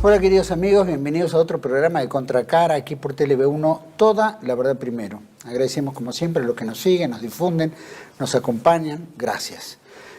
Hola queridos amigos, bienvenidos a otro programa de Contracara aquí por TLV1, Toda la Verdad Primero. Agradecemos como siempre a los que nos siguen, nos difunden, nos acompañan, gracias.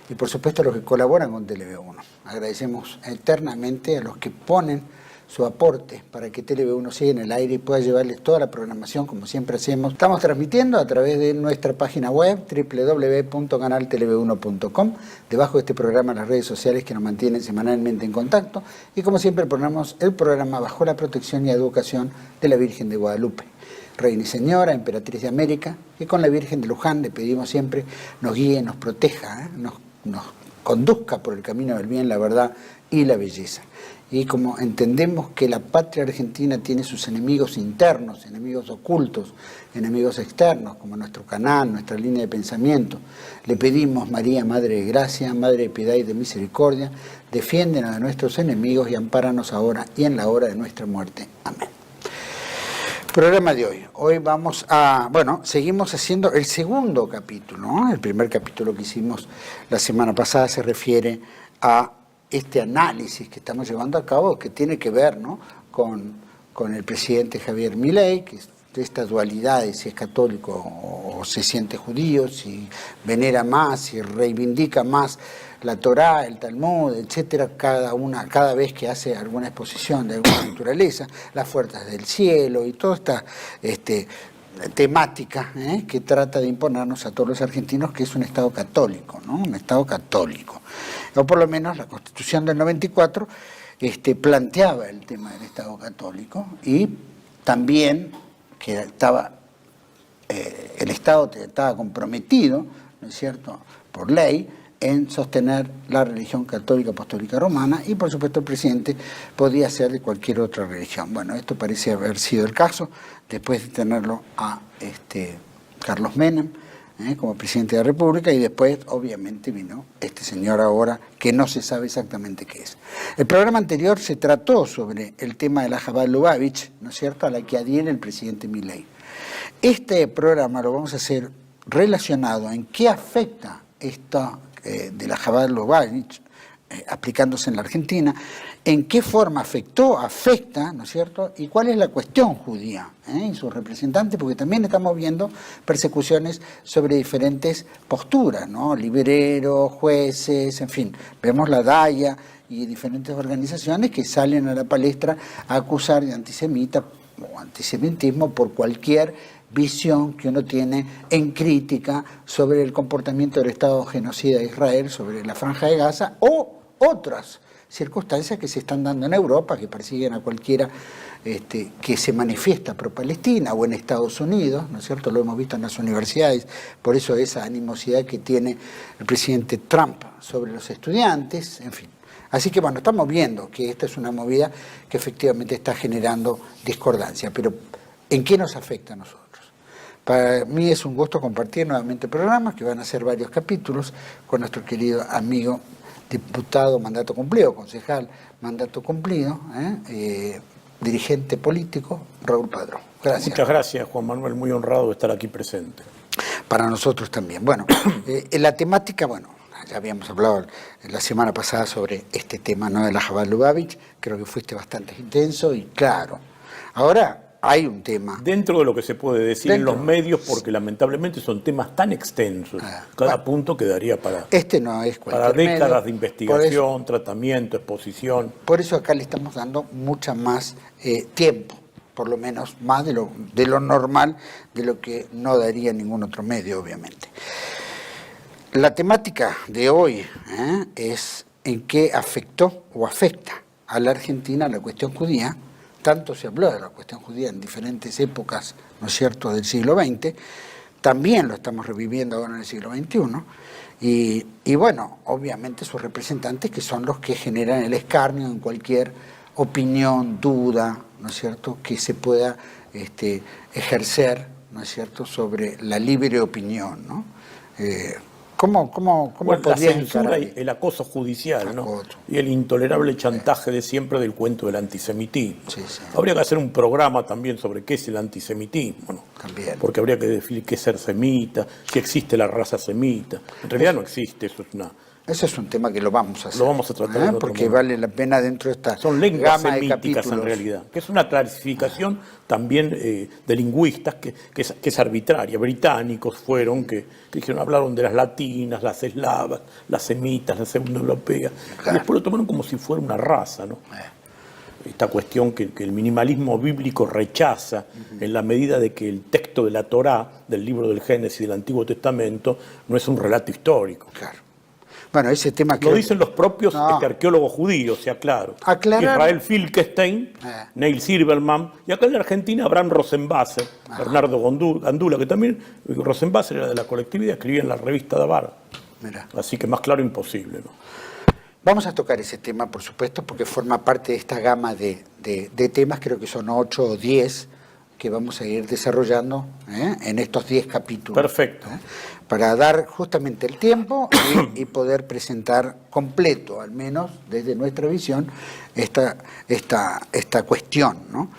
Y por supuesto a los que colaboran con TLV1. Agradecemos eternamente a los que ponen su aporte para que TLV1 siga en el aire y pueda llevarles toda la programación como siempre hacemos. Estamos transmitiendo a través de nuestra página web www.canaltelev1.com. Debajo de este programa las redes sociales que nos mantienen semanalmente en contacto y como siempre ponemos el programa bajo la protección y educación de la Virgen de Guadalupe. Reina y Señora, Emperatriz de América, que con la Virgen de Luján le pedimos siempre nos guíe, nos proteja, nos conduzca por el camino del bien, la verdad y la belleza. Y como entendemos que la patria argentina tiene sus enemigos internos, enemigos ocultos, enemigos externos, como nuestro canal, nuestra línea de pensamiento, le pedimos, María, Madre de Gracia, Madre de Piedad y de Misericordia, defiéndenos de nuestros enemigos y ampáranos ahora y en la hora de nuestra muerte. Amén. Programa de hoy. Hoy vamos a, seguimos haciendo el segundo capítulo, ¿no? El primer capítulo que hicimos la semana pasada se refiere a este análisis que estamos llevando a cabo, que tiene que ver, ¿no?, con el presidente Javier Milei, que es de esta dualidad de si es católico o se siente judío, si venera más, si reivindica más la Torá, el Talmud, etcétera, cada vez que hace alguna exposición de alguna naturaleza, las fuerzas del cielo y toda esta temática que trata de imponernos a todos los argentinos que es un Estado católico, ¿no? Un Estado católico. O por lo menos la Constitución del 94 planteaba el tema del Estado católico y también que el Estado estaba comprometido, ¿no es cierto?, por ley, en sostener la religión católica apostólica romana y por supuesto el presidente podía ser de cualquier otra religión. Bueno, esto parece haber sido el caso después de tenerlo a Carlos Menem como presidente de la República y después obviamente vino este señor ahora que no se sabe exactamente qué es. El programa anterior se trató sobre el tema de la Chabad Lubavitch, ¿no es cierto?, a la que adhiere el presidente Milei. Este programa lo vamos a hacer relacionado en qué afecta esto de la Chabad Lubavitch aplicándose en la Argentina, en qué forma afecta, ¿no es cierto?, y cuál es la cuestión judía y sus representantes, porque también estamos viendo persecuciones sobre diferentes posturas, ¿no?, libreros, jueces, en fin, vemos la DAIA y diferentes organizaciones que salen a la palestra a acusar de antisemita o antisemitismo por cualquier visión que uno tiene en crítica sobre el comportamiento del Estado genocida de Israel, sobre la Franja de Gaza o otras circunstancias que se están dando en Europa, que persiguen a cualquiera que se manifiesta pro-Palestina o en Estados Unidos, ¿no es cierto? Lo hemos visto en las universidades, por eso esa animosidad que tiene el presidente Trump sobre los estudiantes, en fin. Así que bueno, estamos viendo que esta es una movida que efectivamente está generando discordancia, pero ¿en qué nos afecta a nosotros? Para mí es un gusto compartir nuevamente el programa, que van a ser varios capítulos, con nuestro querido amigo diputado mandato cumplido, concejal mandato cumplido, dirigente político, Raúl Padrón. Gracias. Muchas gracias, Juan Manuel, muy honrado de estar aquí presente. Para nosotros también. Bueno, la temática, ya habíamos hablado la semana pasada sobre este tema, ¿no?, de la Chabad Lubavitch, creo que fuiste bastante intenso y claro. Ahora hay un tema. Dentro de lo que se puede decir en los medios, porque lamentablemente son temas tan extensos, cada punto quedaría para décadas de investigación, tratamiento, exposición. Por eso acá le estamos dando mucha más tiempo, por lo menos más de lo normal, de lo que no daría ningún otro medio, obviamente. La temática de hoy es en qué afectó o afecta a la Argentina la cuestión judía. Tanto se habló de la cuestión judía en diferentes épocas, ¿no es cierto?, del siglo XX, también lo estamos reviviendo ahora en el siglo XXI, y bueno, obviamente sus representantes que son los que generan el escarnio en cualquier opinión, duda, ¿no es cierto?, que se pueda ejercer, ¿no es cierto?, sobre la libre opinión, ¿no? ¿Cómo la censura y el acoso judicial, ¿no?, y el intolerable chantaje de siempre del cuento del antisemitismo. Sí, sí. Habría que hacer un programa también sobre qué es el antisemitismo, ¿no? También. Porque habría que definir qué es ser semita, si existe la raza semita. En realidad no existe, eso es Ese es un tema que lo vamos a hacer. Lo vamos a tratar. Porque vale la pena dentro de esta Son lenguas gama semíticas de capítulos. En realidad, que es una clasificación también de lingüistas que es arbitraria. Británicos fueron que hablaron de las latinas, las eslavas, las semitas, las europeas, y después lo tomaron como si fuera una raza, ¿no? Esta cuestión que el minimalismo bíblico rechaza en la medida de que el texto de la Torá, del libro del Génesis del Antiguo Testamento, no es un relato histórico. Claro. Bueno, ese tema lo dicen los propios arqueólogos judíos, sea claro. Israel Filkestein, Neil Silverman, y acá en la Argentina Abraham Rosenbasser, Bernardo Gandula, que también Rosenbasser era de la colectividad, escribía en la revista Dabar. Así que más claro imposible, ¿no? Vamos a tocar ese tema, por supuesto, porque forma parte de esta gama de temas, creo que son 8 o 10, que vamos a ir desarrollando en estos 10 capítulos. Perfecto. Para dar justamente el tiempo y poder presentar completo, al menos desde nuestra visión, esta cuestión, ¿no?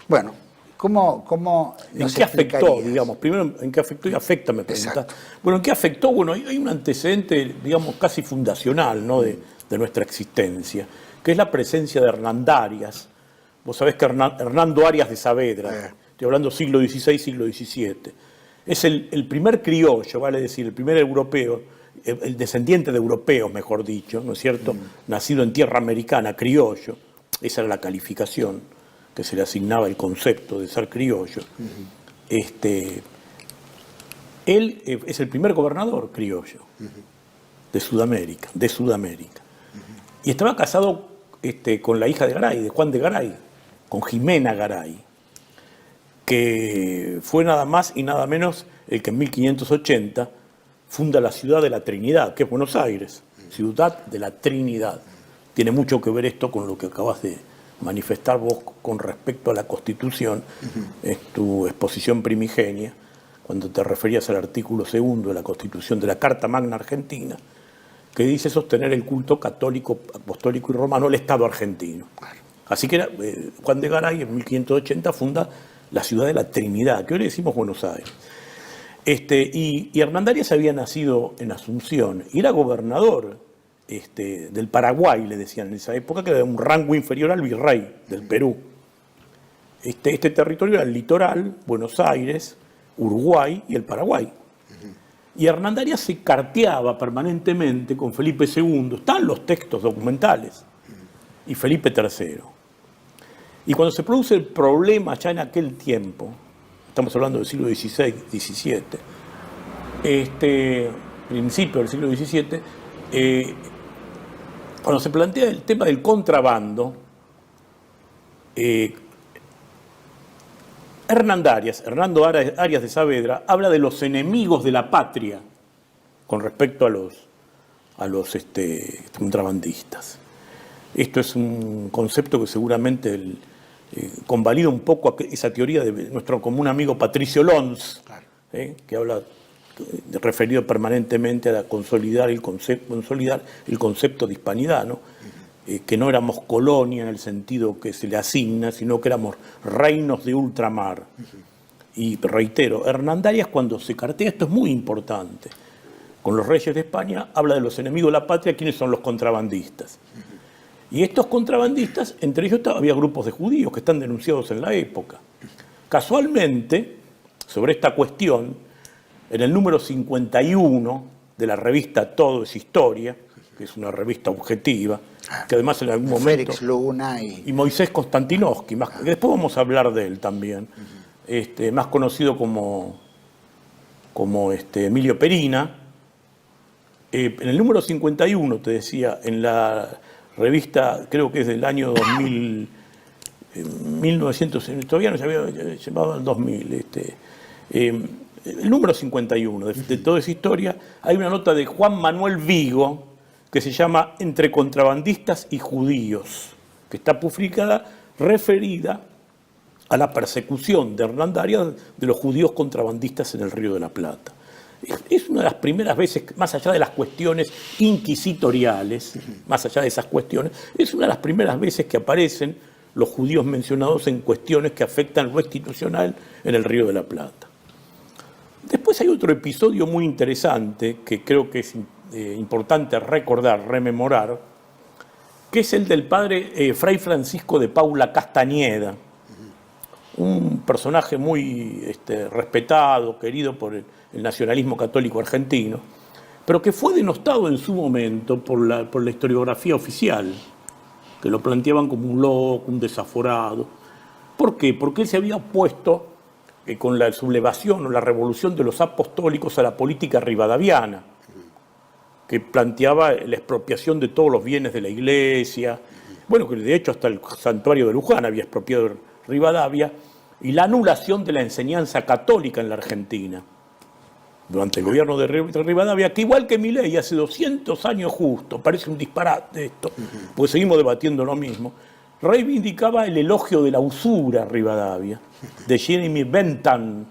Bueno, ¿cómo ¿en qué afectó, digamos? Primero, ¿en qué afectó y afecta, me preguntás? Bueno, ¿en qué afectó? Bueno, hay un antecedente, digamos, casi fundacional, ¿no?, de nuestra existencia, que es la presencia de Hernandarias. Vos sabés que Hernando Arias de Saavedra, estoy hablando siglo XVI, siglo XVII, es el primer criollo, vale decir, el primer europeo, el descendiente de europeos, mejor dicho, ¿no es cierto?, nacido en tierra americana, criollo, esa era la calificación que se le asignaba el concepto de ser criollo. Él es el primer gobernador criollo de Sudamérica. Y estaba casado con la hija de Garay, de Juan de Garay, con Jimena Garay, que fue nada más y nada menos el que en 1580 funda la ciudad de la Trinidad, que es Buenos Aires, ciudad de la Trinidad. Tiene mucho que ver esto con lo que acabas de manifestar vos con respecto a la Constitución, es tu exposición primigenia, cuando te referías al artículo 2 de la Constitución de la Carta Magna Argentina, que dice sostener el culto católico, apostólico y romano al Estado argentino. Así que Juan de Garay en 1580 funda la ciudad de la Trinidad, que hoy le decimos Buenos Aires. Y Hernandarias había nacido en Asunción y era gobernador del Paraguay, le decían en esa época, que era de un rango inferior al virrey del Perú. Este territorio era el litoral, Buenos Aires, Uruguay y el Paraguay. Y Hernandarias se carteaba permanentemente con Felipe II, están los textos documentales, y Felipe III. Y cuando se produce el problema ya en aquel tiempo, estamos hablando del siglo XVI, XVII, principio del siglo XVII, cuando se plantea el tema del contrabando, Hernando Arias de Saavedra, habla de los enemigos de la patria con respecto a los contrabandistas. Esto es un concepto que seguramente convalida un poco esa teoría de nuestro común amigo Patricio Lons, que habla referido permanentemente a consolidar el concepto de hispanidad, ¿no? Que no éramos colonia en el sentido que se le asigna, sino que éramos reinos de ultramar. Y reitero, Hernandarias cuando se cartea, esto es muy importante, con los reyes de España, habla de los enemigos de la patria, ¿quiénes son los contrabandistas? Y estos contrabandistas, entre ellos había grupos de judíos que están denunciados en la época. Casualmente, sobre esta cuestión, en el número 51 de la revista Todo es Historia, que es una revista objetiva, que además en algún momento... Félix Luna y Moisés Konstantinovsky, después vamos a hablar de él también, más conocido como Emilio Perina. En el número 51, te decía, en la revista, creo que es del año 2000, 1900, todavía no se había llamado el 2000, el número 51 de Toda esa historia, hay una nota de Juan Manuel Vigo que se llama Entre contrabandistas y judíos, que está publicada referida a la persecución de Hernandarias de los judíos contrabandistas en el Río de la Plata. Es una de las primeras veces, más allá de las cuestiones inquisitoriales, más allá de esas cuestiones, es una de las primeras veces que aparecen los judíos mencionados en cuestiones que afectan lo institucional en el Río de la Plata. Después hay otro episodio muy interesante que creo que es importante recordar, rememorar, que es el del padre Fray Francisco de Paula Castañeda, un personaje muy respetado, querido por el nacionalismo católico argentino, pero que fue denostado en su momento por la historiografía oficial, que lo planteaban como un loco, un desaforado. ¿Por qué? Porque él se había opuesto con la sublevación o la revolución de los apostólicos a la política rivadaviana, que planteaba la expropiación de todos los bienes de la iglesia, bueno, que de hecho hasta el santuario de Luján había expropiado Rivadavia, y la anulación de la enseñanza católica en la Argentina durante el gobierno de Rivadavia, que igual que Milei hace 200 años justo, parece un disparate esto, pues seguimos debatiendo lo mismo, reivindicaba el elogio de la usura Rivadavia, de Jeremy Bentham.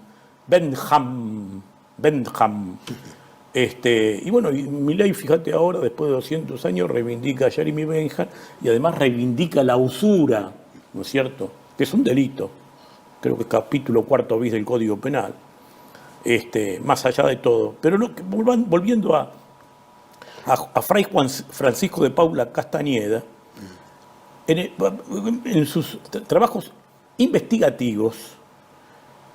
Y bueno, y Milei, fíjate ahora, después de 200 años, reivindica a Jeremy Bentham y además reivindica la usura, ¿no es cierto?, que es un delito. Creo que es capítulo 4 bis del Código Penal, más allá de todo. Pero volviendo a Fray Francisco de Paula Castañeda, en sus trabajos investigativos,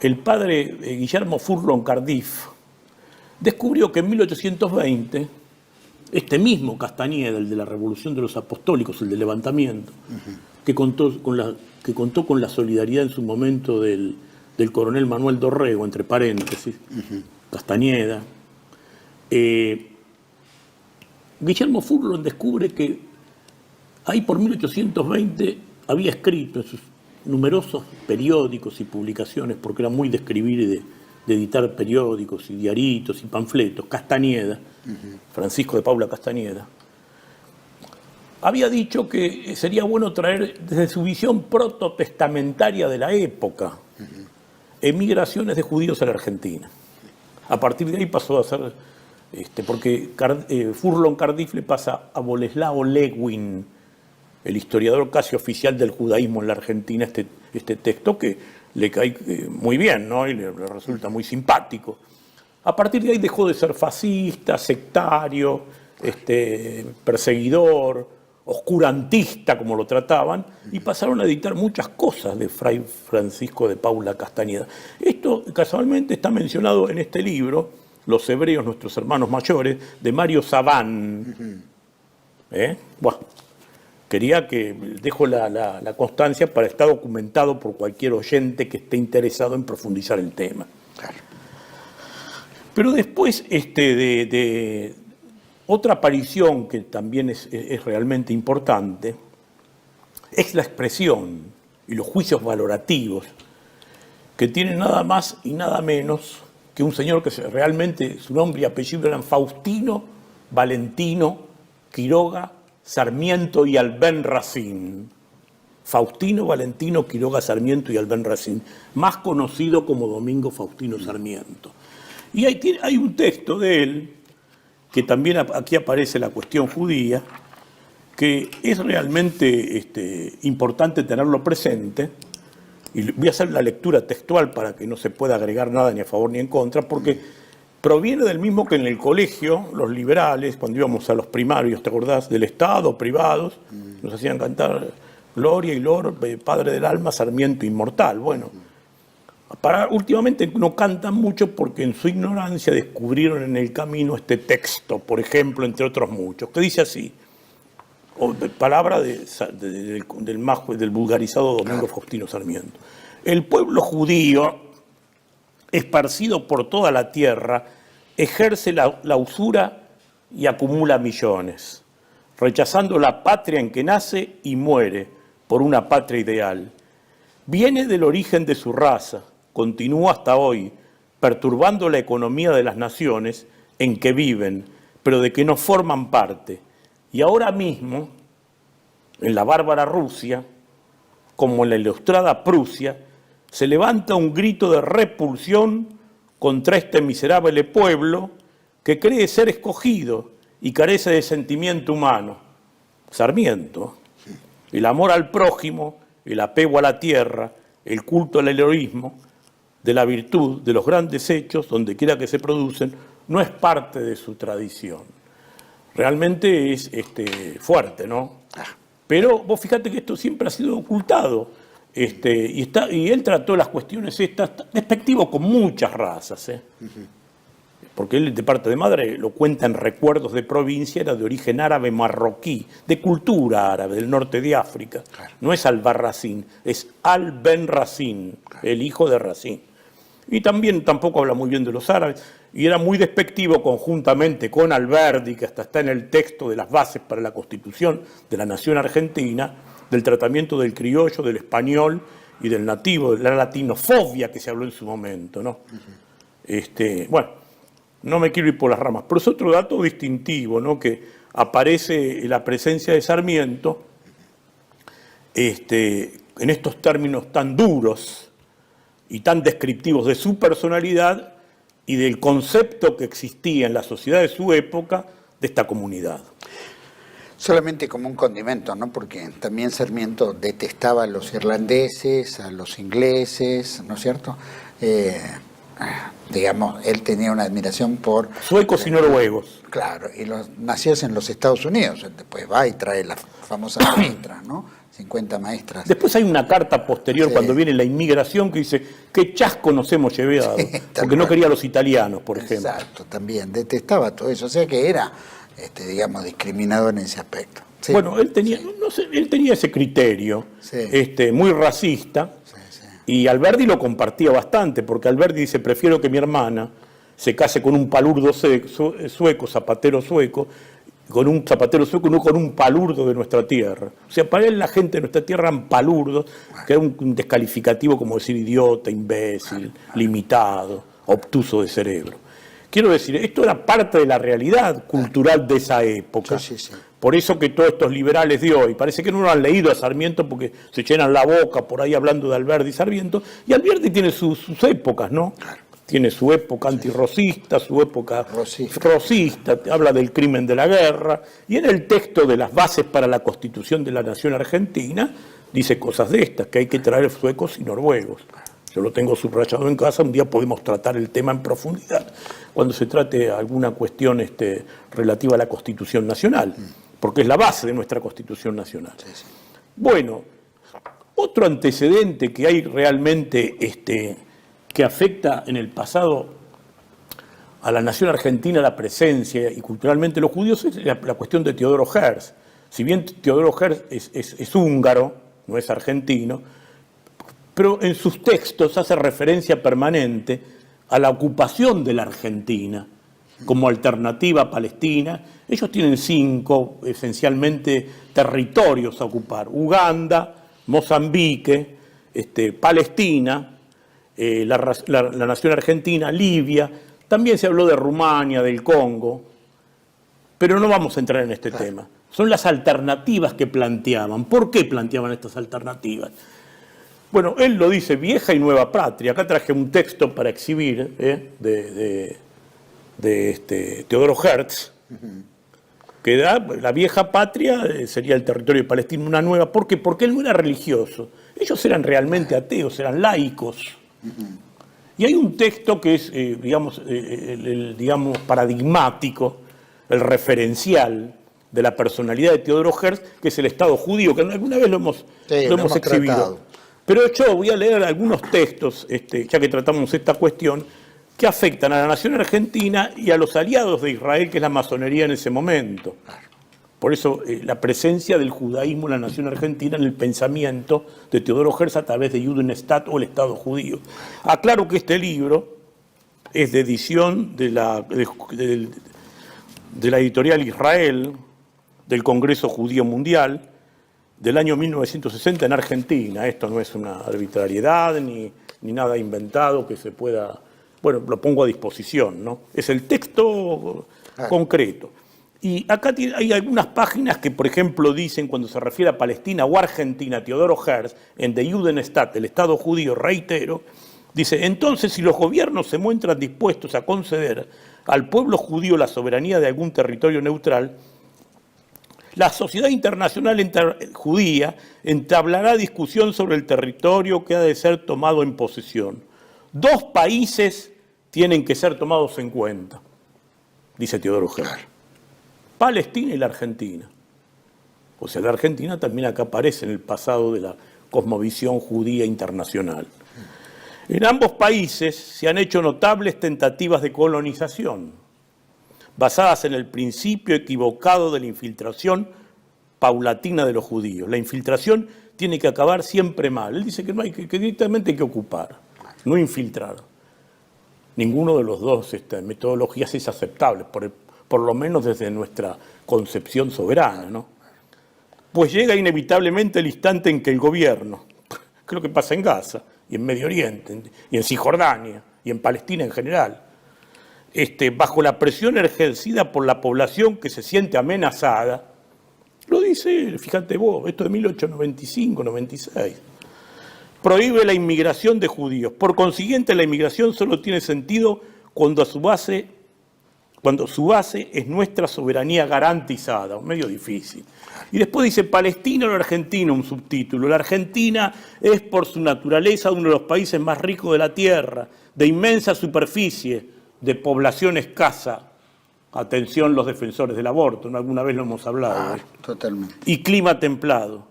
el padre Guillermo Furlong Cardiff descubrió que en 1820, este mismo Castañeda, el de la Revolución de los Apostólicos, el del levantamiento, que contó con la solidaridad en su momento del coronel Manuel Dorrego, entre paréntesis, Castañeda. Guillermo Furlong descubre que ahí por 1820 había escrito en sus numerosos periódicos y publicaciones, porque era muy de escribir y de editar periódicos y diaritos y panfletos, Castañeda, Francisco de Paula Castañeda, había dicho que sería bueno traer desde su visión prototestamentaria de la época emigraciones de judíos a la Argentina. A partir de ahí pasó a ser, porque Furlong Cardiff le pasa a Boleslao Lewin, el historiador casi oficial del judaísmo en la Argentina, este texto que le cae muy bien, ¿no?, y le resulta muy simpático. A partir de ahí dejó de ser fascista, sectario, perseguidor, oscurantista, como lo trataban, y pasaron a editar muchas cosas de Fray Francisco de Paula Castañeda. Esto casualmente está mencionado en este libro, Los Hebreos, nuestros hermanos mayores, de Mario Sabán. Bueno, quería que dejo la constancia para estar documentado por cualquier oyente que esté interesado en profundizar el tema. Claro. Pero después de otra aparición que también es realmente importante es la expresión y los juicios valorativos que tiene nada más y nada menos que un señor que realmente su nombre y apellido eran Faustino Valentino Quiroga Sarmiento y Albenracín. Faustino Valentino Quiroga Sarmiento y Albenracín, más conocido como Domingo Faustino Sarmiento. Y hay un texto de él, que también aquí aparece la cuestión judía, que es realmente importante tenerlo presente, y voy a hacer la lectura textual para que no se pueda agregar nada ni a favor ni en contra, porque proviene del mismo que en el colegio, los liberales, cuando íbamos a los primarios, ¿te acordás?, del Estado, privados, nos hacían cantar Gloria y Lor, Padre del Alma, Sarmiento Inmortal. Bueno, últimamente no cantan mucho porque en su ignorancia descubrieron en el camino este texto, por ejemplo, entre otros muchos, que dice así, palabra del vulgarizado Domingo Faustino Sarmiento. El pueblo judío, esparcido por toda la tierra, ejerce la usura y acumula millones, rechazando la patria en que nace y muere por una patria ideal. Viene del origen de su raza, continúa hasta hoy, perturbando la economía de las naciones en que viven, pero de que no forman parte. Y ahora mismo, en la bárbara Rusia, como en la ilustrada Prusia, se levanta un grito de repulsión contra este miserable pueblo que cree ser escogido y carece de sentimiento humano. Sarmiento, el amor al prójimo, el apego a la tierra, el culto al heroísmo, de la virtud, de los grandes hechos, donde quiera que se producen, no es parte de su tradición. realmente es fuerte, ¿no? Pero vos fíjate que esto siempre ha sido ocultado. Y él trató las cuestiones estas despectivo con muchas razas, porque él de parte de madre lo cuenta en Recuerdos de provincia, era de origen árabe marroquí, de cultura árabe, del norte de África. Claro. No es Albarracín, es Al-Ben Racín, claro, el hijo de Racín. Y también tampoco habla muy bien de los árabes, y era muy despectivo conjuntamente con Alberdi, que hasta está en el texto de las bases para la Constitución de la Nación Argentina, del tratamiento del criollo, del español y del nativo, de la latinofobia que se habló en su momento, ¿no? Bueno, no me quiero ir por las ramas, pero es otro dato distintivo, ¿no? Que aparece la presencia de Sarmiento en estos términos tan duros y tan descriptivos de su personalidad y del concepto que existía en la sociedad de su época de esta comunidad. Solamente como un condimento, ¿no? Porque también Sarmiento detestaba a los irlandeses, a los ingleses, ¿no es cierto? Digamos, él tenía una admiración por... suecos y noruegos. Claro, y los nacidos en los Estados Unidos. Después va y trae las famosas maestras, ¿no? 50 maestras. Después hay una carta posterior, cuando viene la inmigración, que dice, qué chasco nos hemos llevado, porque no quería a los italianos, por ejemplo. Exacto, también, detestaba todo eso, o sea que era, digamos, discriminador en ese aspecto. Sí. Bueno, él tenía, no sé, él tenía ese criterio, muy racista, y Alberdi lo compartía bastante, porque Alberdi dice, prefiero que mi hermana se case con un palurdo sueco, zapatero sueco, con un zapatero sueco, no con un palurdo de nuestra tierra. O sea, para él la gente de nuestra tierra eran palurdos, que era un descalificativo como decir idiota, imbécil, limitado, obtuso de cerebro. Quiero decir, esto era parte de la realidad cultural de esa época. Por eso que todos estos liberales de hoy, parece que no lo han leído a Sarmiento porque se llenan la boca por ahí hablando de Alberdi y Sarmiento, y Alberdi tiene sus épocas, ¿no? Claro. Tiene su época antirrocista, su época rosista, habla del crimen de la guerra, y en el texto de las bases para la Constitución de la Nación Argentina dice cosas de estas, que hay que traer suecos y noruegos. Yo lo tengo subrayado en casa, un día podemos tratar el tema en profundidad, cuando se trate alguna cuestión relativa a la Constitución Nacional, porque es la base de nuestra Constitución Nacional. Bueno, otro antecedente que hay realmente que afecta en el pasado a la nación argentina, la presencia y culturalmente los judíos, es la cuestión de Teodoro Herz. Si bien Teodoro Herz es húngaro, no es argentino, pero en sus textos hace referencia permanente a la ocupación de la Argentina como alternativa a Palestina. Ellos tienen 5, esencialmente, territorios a ocupar: Uganda, Mozambique, Palestina, la nación argentina, Libia. También se habló de Rumania, del Congo, pero no vamos a entrar en este tema. Son las alternativas que planteaban. ¿Por qué planteaban estas alternativas? Bueno, él lo dice, vieja y nueva patria. Acá traje un texto para exhibir de Teodoro Herz, que da la vieja patria sería el territorio de Palestina, una nueva. ¿Por qué? Porque él no era religioso. Ellos eran realmente ateos, eran laicos. Y hay un texto que es, digamos, paradigmático, el referencial de la personalidad de Teodoro Herz, que es el Estado judío, que alguna vez lo hemos exhibido. Tratado. Pero yo voy a leer algunos textos, ya que tratamos esta cuestión, que afectan a la nación argentina y a los aliados de Israel, que es la masonería en ese momento. Por eso la presencia del judaísmo en la nación argentina en el pensamiento de Teodoro Herz a través de Judenstaat o el Estado judío. Aclaro que este libro es de edición de la editorial Israel, del Congreso Judío Mundial, del año 1960 en Argentina. Esto no es una arbitrariedad ni nada inventado que se pueda... Bueno, lo pongo a disposición, ¿no? Es el texto concreto. Y acá hay algunas páginas que, por ejemplo, dicen, cuando se refiere a Palestina o Argentina, Teodoro Herz, en Der Judenstaat, el Estado judío, reitero, dice, entonces si los gobiernos se muestran dispuestos a conceder al pueblo judío la soberanía de algún territorio neutral, la sociedad internacional judía entablará discusión sobre el territorio que ha de ser tomado en posesión. 2 países tienen que ser tomados en cuenta, dice Teodoro Herz. Palestina y la Argentina. O sea, la Argentina también acá aparece en el pasado de la cosmovisión judía internacional. En ambos países se han hecho notables tentativas de colonización, basadas en el principio equivocado de la infiltración paulatina de los judíos. La infiltración tiene que acabar siempre mal. Él dice que no hay que directamente hay que ocupar, no infiltrar. Ninguno de los dos metodologías es aceptable, por lo menos desde nuestra concepción soberana, ¿no? Pues llega inevitablemente el instante en que el gobierno, que es lo que pasa en Gaza, y en Medio Oriente, y en Cisjordania, y en Palestina en general, bajo la presión ejercida por la población que se siente amenazada, lo dice, fíjate vos, esto de 1895-96, prohíbe la inmigración de judíos. Por consiguiente, la inmigración solo tiene sentido cuando su base es nuestra soberanía garantizada, medio difícil. Y después dice Palestina o la Argentina, un subtítulo. La Argentina es por su naturaleza uno de los países más ricos de la tierra, de inmensa superficie, de población escasa. Atención los defensores del aborto, ¿no? Alguna vez lo hemos hablado. Totalmente. Y clima templado.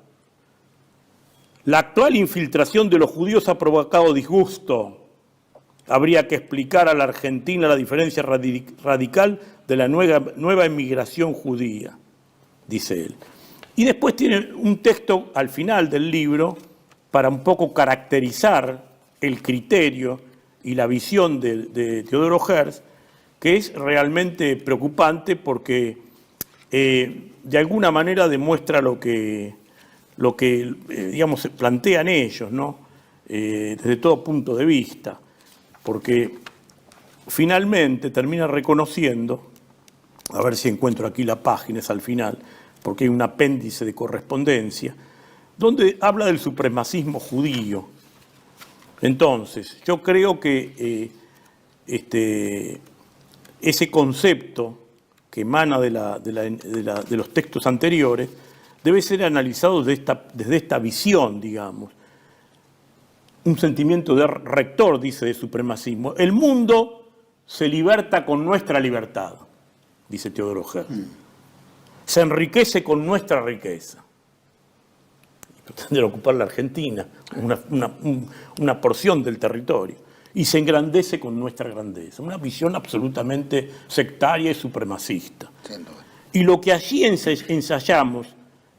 La actual infiltración de los judíos ha provocado disgusto. Habría que explicar a la Argentina la diferencia radical de la nueva emigración judía, dice él. Y después tiene un texto al final del libro para un poco caracterizar el criterio y la visión de Teodoro Herz, que es realmente preocupante porque de alguna manera demuestra lo que digamos, se plantean ellos, ¿no? Desde todo punto de vista, porque finalmente termina reconociendo, a ver si encuentro aquí la página, es al final, porque hay un apéndice de correspondencia, donde habla del supremacismo judío. Entonces, yo creo que ese concepto que emana de los textos anteriores debe ser analizado desde esta visión, digamos. Un sentimiento de rector, dice, de supremacismo. El mundo se liberta con nuestra libertad, dice Teodoro Herz. Se enriquece con nuestra riqueza. Pretende ocupar la Argentina, una porción del territorio. Y se engrandece con nuestra grandeza. Una visión absolutamente sectaria y supremacista. Y lo que allí ensayamos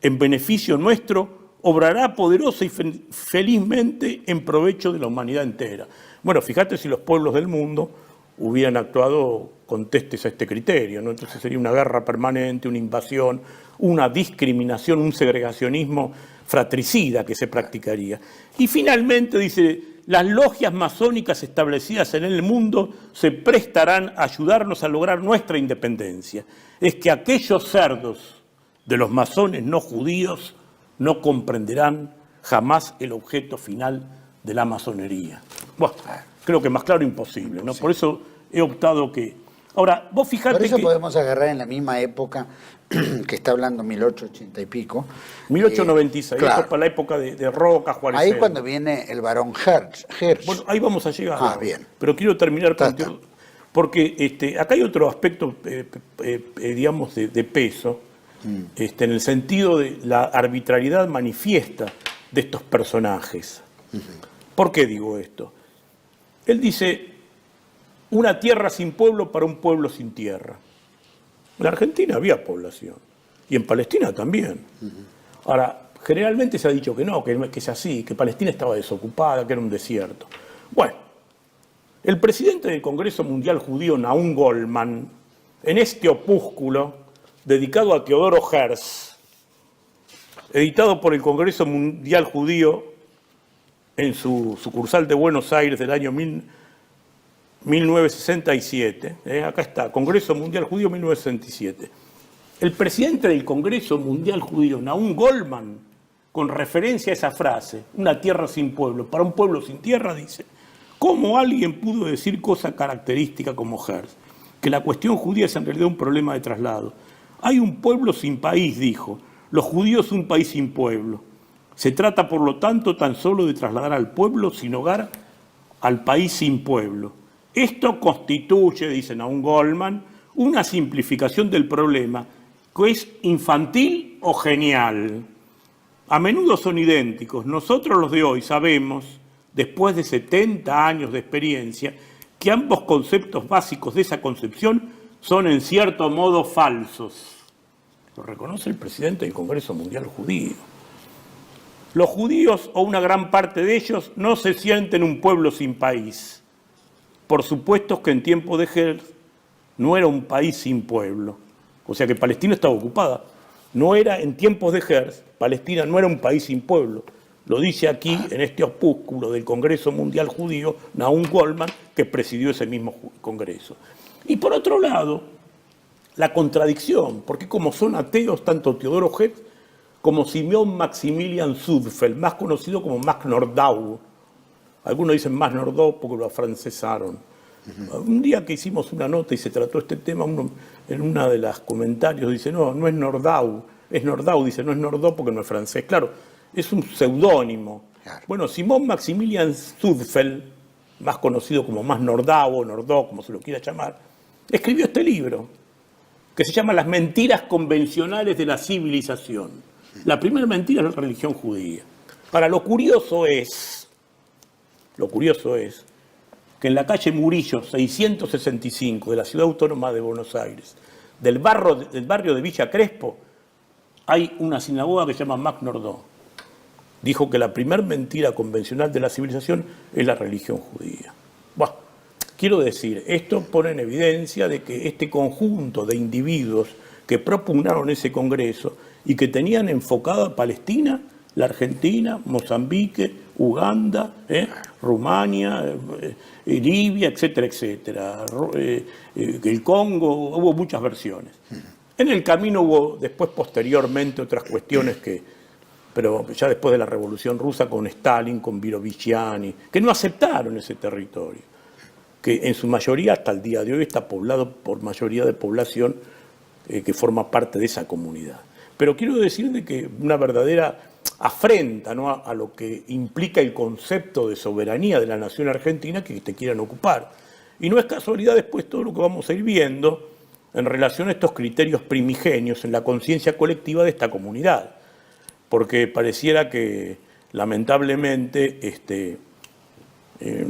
en beneficio nuestro, obrará poderosa y felizmente en provecho de la humanidad entera. Bueno, fíjate si los pueblos del mundo hubieran actuado contestes a este criterio, ¿no? Entonces sería una guerra permanente, una invasión, una discriminación, un segregacionismo fratricida que se practicaría. Y finalmente dice, las logias masónicas establecidas en el mundo se prestarán a ayudarnos a lograr nuestra independencia. Es que aquellos cerdos de los masones no judíos no comprenderán jamás el objeto final de la masonería. Bueno, creo que más claro imposible, ¿no? Sí. Por eso he optado que... Ahora, vos fijate que... Por eso podemos agarrar en la misma época que está hablando 1880 y pico. 1896, claro. Esto para la época de Roca, Juárez. Ahí cuando viene el barón Herz. Bueno, ahí vamos a llegar. Ah, bien. Pero quiero terminar con... Porque acá hay otro aspecto, digamos, de peso, en el sentido de la arbitrariedad manifiesta de estos personajes. ¿Por qué digo esto? Él dice, una tierra sin pueblo para un pueblo sin tierra. En la Argentina había población, y en Palestina también. Ahora, generalmente se ha dicho que no, que es así, que Palestina estaba desocupada, que era un desierto. Bueno, el presidente del Congreso Mundial Judío, Nahum Goldman, en este opúsculo dedicado a Teodoro Herz, editado por el Congreso Mundial Judío en su sucursal de Buenos Aires del año 1967, acá está, Congreso Mundial Judío 1967. El presidente del Congreso Mundial Judío, Nahum Goldman, con referencia a esa frase, una tierra sin pueblo, para un pueblo sin tierra, dice, ¿cómo alguien pudo decir cosa característica como Herz? Que la cuestión judía es en realidad un problema de traslado. Hay un pueblo sin país, dijo. Los judíos un país sin pueblo. Se trata, por lo tanto, tan solo de trasladar al pueblo sin hogar al país sin pueblo. Esto constituye, dice Nahum Goldman, una simplificación del problema que es infantil o genial. A menudo son idénticos. Nosotros los de hoy sabemos, después de 70 años de experiencia, que ambos conceptos básicos de esa concepción son en cierto modo falsos. Lo reconoce el presidente del Congreso Mundial Judío. Los judíos, o una gran parte de ellos, no se sienten un pueblo sin país. Por supuesto que en tiempo de Herzl no era un país sin pueblo. O sea que Palestina estaba ocupada. No era, en tiempos de Herzl, Palestina no era un país sin pueblo. Lo dice aquí, en este opúsculo del Congreso Mundial Judío, Nahum Goldman, que presidió ese mismo congreso. Y por otro lado, la contradicción, porque como son ateos tanto Teodoro Herzl como Simeón Maximilian Sudfeld, más conocido como Max Nordau. Algunos dicen Max Nordau porque lo afrancesaron. Un día que hicimos una nota y se trató este tema, uno, en una de las comentarios dice, no es Nordau, es Nordau, dice, no es Nordau porque no es francés. Claro, es un seudónimo. Claro. Bueno, Simón Maximilian Sudfeld, más conocido como Max Nordau o Nordau, como se lo quiera llamar, escribió este libro, que se llama Las mentiras convencionales de la civilización. La primera mentira es la religión judía. Ahora, lo curioso es que en la calle Murillo 665 de la Ciudad Autónoma de Buenos Aires, del barrio de Villa Crespo, hay una sinagoga que se llama Max Nordau. Dijo que la primera mentira convencional de la civilización es la religión judía. Bueno, quiero decir, esto pone en evidencia de que este conjunto de individuos que propugnaron ese congreso y que tenían enfocada a Palestina, la Argentina, Mozambique, Uganda, Rumania, Libia, etcétera, etcétera, el Congo, hubo muchas versiones. En el camino hubo después, posteriormente, otras cuestiones pero ya después de la Revolución Rusa, con Stalin, con Birovigiani, que no aceptaron ese territorio, que en su mayoría, hasta el día de hoy, está poblado por mayoría de población que forma parte de esa comunidad. Pero quiero decir de que una verdadera afrenta, ¿no?, a lo que implica el concepto de soberanía de la nación argentina que te quieran ocupar. Y no es casualidad después todo lo que vamos a ir viendo en relación a estos criterios primigenios en la conciencia colectiva de esta comunidad. Porque pareciera que, lamentablemente,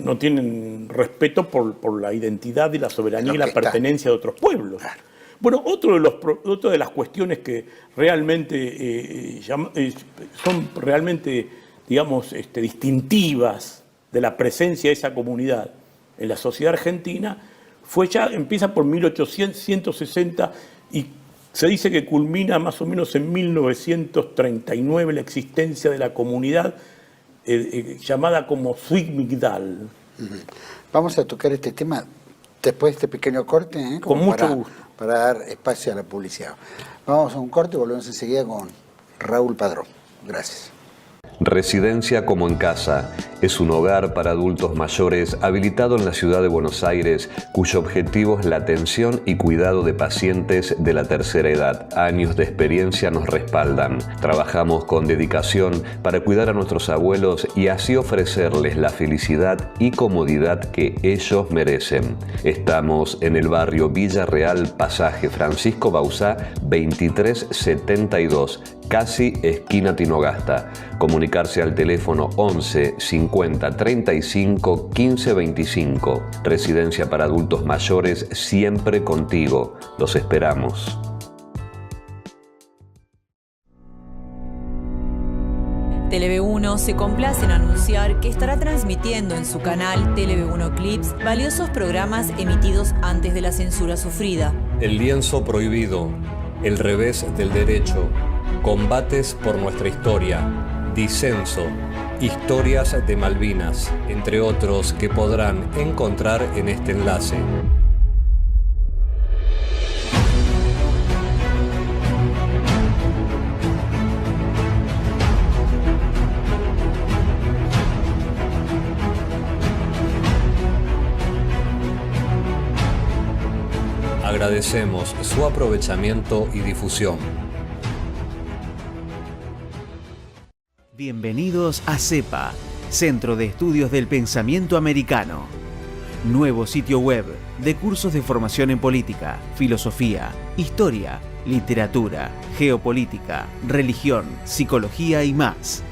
no tienen respeto por la identidad y la soberanía y la pertenencia de otros pueblos. Claro. Bueno, otra de las cuestiones que realmente son realmente, digamos, distintivas de la presencia de esa comunidad en la sociedad argentina empieza por 1860 y se dice que culmina más o menos en 1939 la existencia de la comunidad llamada como Zvi Migdal. Vamos a tocar este tema después de este pequeño corte, con mucho gusto, para dar espacio a la publicidad. Vamos a un corte y volvemos enseguida con Raúl Padrón. Gracias. Residencia como en casa es un hogar para adultos mayores habilitado en la ciudad de Buenos Aires, cuyo objetivo es la atención y cuidado de pacientes de la tercera edad. Años de experiencia nos respaldan. Trabajamos con dedicación para cuidar a nuestros abuelos y así ofrecerles la felicidad y comodidad que ellos merecen. Estamos en el barrio Villa Real, pasaje Francisco Bauzá, 2372, casi esquina Tinogasta. Comunicarse al teléfono 11 50 35 15 25. Residencia para adultos mayores, siempre contigo. Los esperamos. TLV1 se complace en anunciar que estará transmitiendo en su canal TLV1 Clips valiosos programas emitidos antes de la censura sufrida. El lienzo prohibido, El revés del derecho, Combates por nuestra historia, Disenso, Historias de Malvinas, entre otros que podrán encontrar en este enlace. Agradecemos su aprovechamiento y difusión. Bienvenidos a CEPA, Centro de Estudios del Pensamiento Americano. Nuevo sitio web de cursos de formación en política, filosofía, historia, literatura, geopolítica, religión, psicología y más.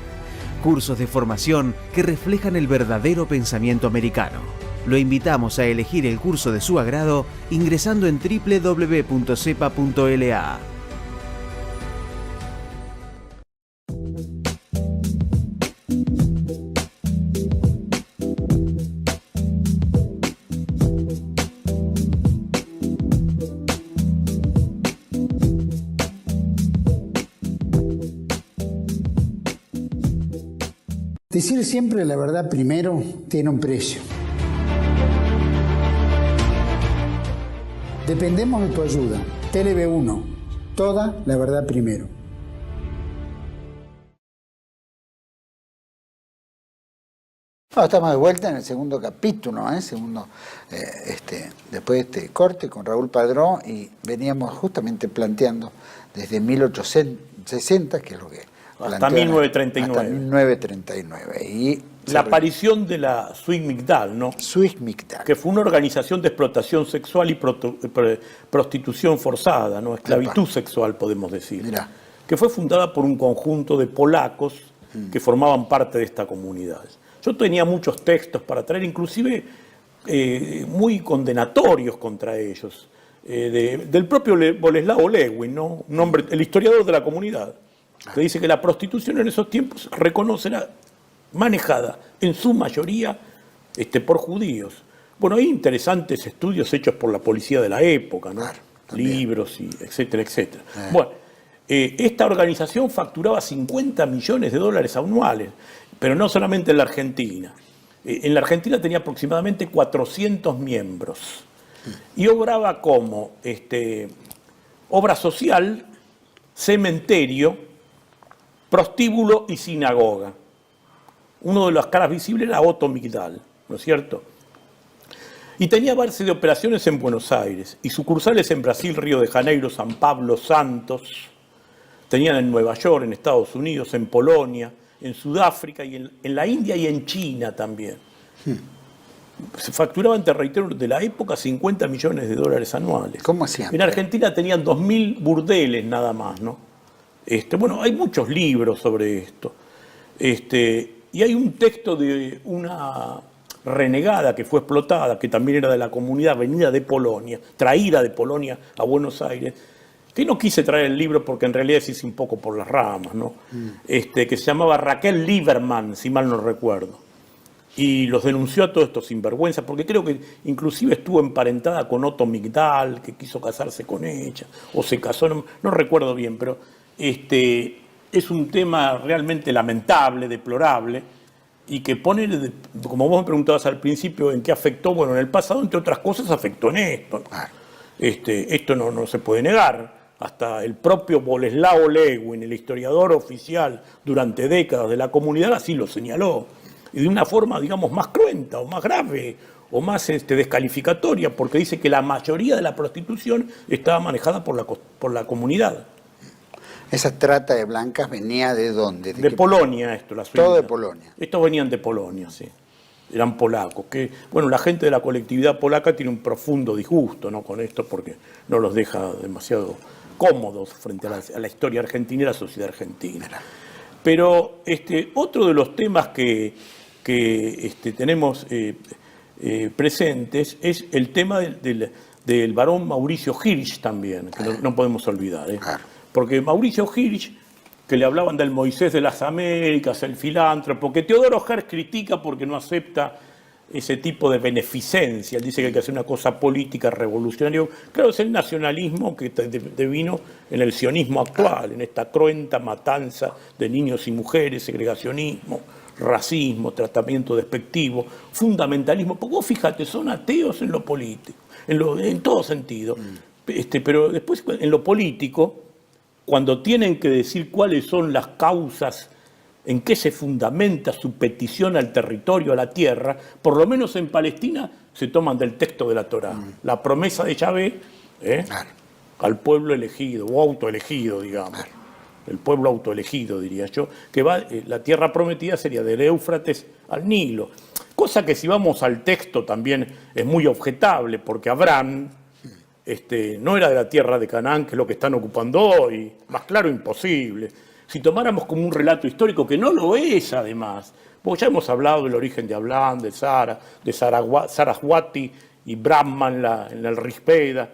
Cursos de formación que reflejan el verdadero pensamiento americano. Lo invitamos a elegir el curso de su agrado ingresando en www.cepa.la. Decir siempre la verdad primero tiene un precio. Dependemos de tu ayuda. TLB1, toda la verdad primero. Estamos de vuelta en el segundo capítulo, después de este corte con Raúl Padrón, y veníamos justamente planteando desde 1860, que es lo que hasta 1939. Hasta 1939. Y la aparición de la Swiss Migdal, ¿no? Swiss Migdal. Que fue una organización de explotación sexual y prostitución forzada, ¿no? Esclavitud sexual, podemos decir. Mirá. Que fue fundada por un conjunto de polacos que formaban parte de esta comunidad. Yo tenía muchos textos para traer, inclusive muy condenatorios contra ellos, del propio Boleslao Lewin, ¿no? Un hombre, el historiador de la comunidad, que dice que la prostitución en esos tiempos era manejada en su mayoría por judíos. Bueno, hay interesantes estudios hechos por la policía de la época, ¿no? Claro, libros, y etcétera, etcétera. Bueno, esta organización facturaba $50 millones anuales, pero no solamente en la Argentina. En la Argentina tenía aproximadamente 400 miembros y obraba como obra social, cementerio, prostíbulo y sinagoga. Uno de las caras visibles era Otto Migdal, ¿no es cierto? Y tenía base de operaciones en Buenos Aires y sucursales en Brasil, Río de Janeiro, San Pablo, Santos. Tenían en Nueva York, en Estados Unidos, en Polonia, en Sudáfrica y en la India y en China también. Se facturaban, te reitero, de la época $50 millones anuales. ¿Cómo hacían? En Argentina tenían 2.000 burdeles nada más, ¿no? Bueno, hay muchos libros sobre esto. Y hay un texto de una renegada que fue explotada, que también era de la comunidad venida de Polonia, traída de Polonia a Buenos Aires, que no quise traer el libro porque en realidad se hizo un poco por las ramas, ¿no? Que se llamaba Raquel Lieberman, si mal no recuerdo. Y los denunció a todos estos sinvergüenzas, porque creo que inclusive estuvo emparentada con Otto Migdal, que quiso casarse con ella, o se casó, no recuerdo bien, pero es un tema realmente lamentable, deplorable, y que pone, como vos me preguntabas al principio, ¿en qué afectó? Bueno, en el pasado, entre otras cosas, afectó en esto. Esto no se puede negar. Hasta el propio Boleslao Lewin, el historiador oficial durante décadas de la comunidad, así lo señaló. Y de una forma, digamos, más cruenta o más grave o más descalificatoria, porque dice que la mayoría de la prostitución estaba manejada por la comunidad. ¿Esa trata de blancas venía de dónde? De Polonia, la Suiza. Todo de Polonia. Estos venían de Polonia, sí. Eran polacos. Bueno, la gente de la colectividad polaca tiene un profundo disgusto, ¿no?, con esto, porque no los deja demasiado cómodos frente a la historia argentina y la sociedad argentina. Pero otro de los temas que tenemos presentes es el tema del varón Mauricio Hirsch también, que no podemos olvidar. Claro. Porque Mauricio Hirsch, que le hablaban del Moisés de las Américas, el filántropo, que Teodoro Herz critica porque no acepta ese tipo de beneficencia. Él dice que hay que hacer una cosa política revolucionaria. Claro, es el nacionalismo que devino en el sionismo actual, en esta cruenta matanza de niños y mujeres, segregacionismo, racismo, tratamiento despectivo, fundamentalismo. Porque vos fíjate, son ateos en lo político, en todo sentido. Pero después en lo político, cuando tienen que decir cuáles son las causas, en qué se fundamenta su petición al territorio, a la tierra, por lo menos en Palestina se toman del texto de la Torá. La promesa de Yahvé al pueblo elegido, o autoelegido, digamos. El pueblo autoelegido, diría yo, que la tierra prometida sería del Éufrates al Nilo. Cosa que si vamos al texto también es muy objetable, porque Abraham no era de la tierra de Canaán, que es lo que están ocupando hoy. Más claro, imposible. Si tomáramos como un relato histórico, que no lo es además, porque ya hemos hablado del origen de Ablán, de Saraswati y Brahman en el Rigveda,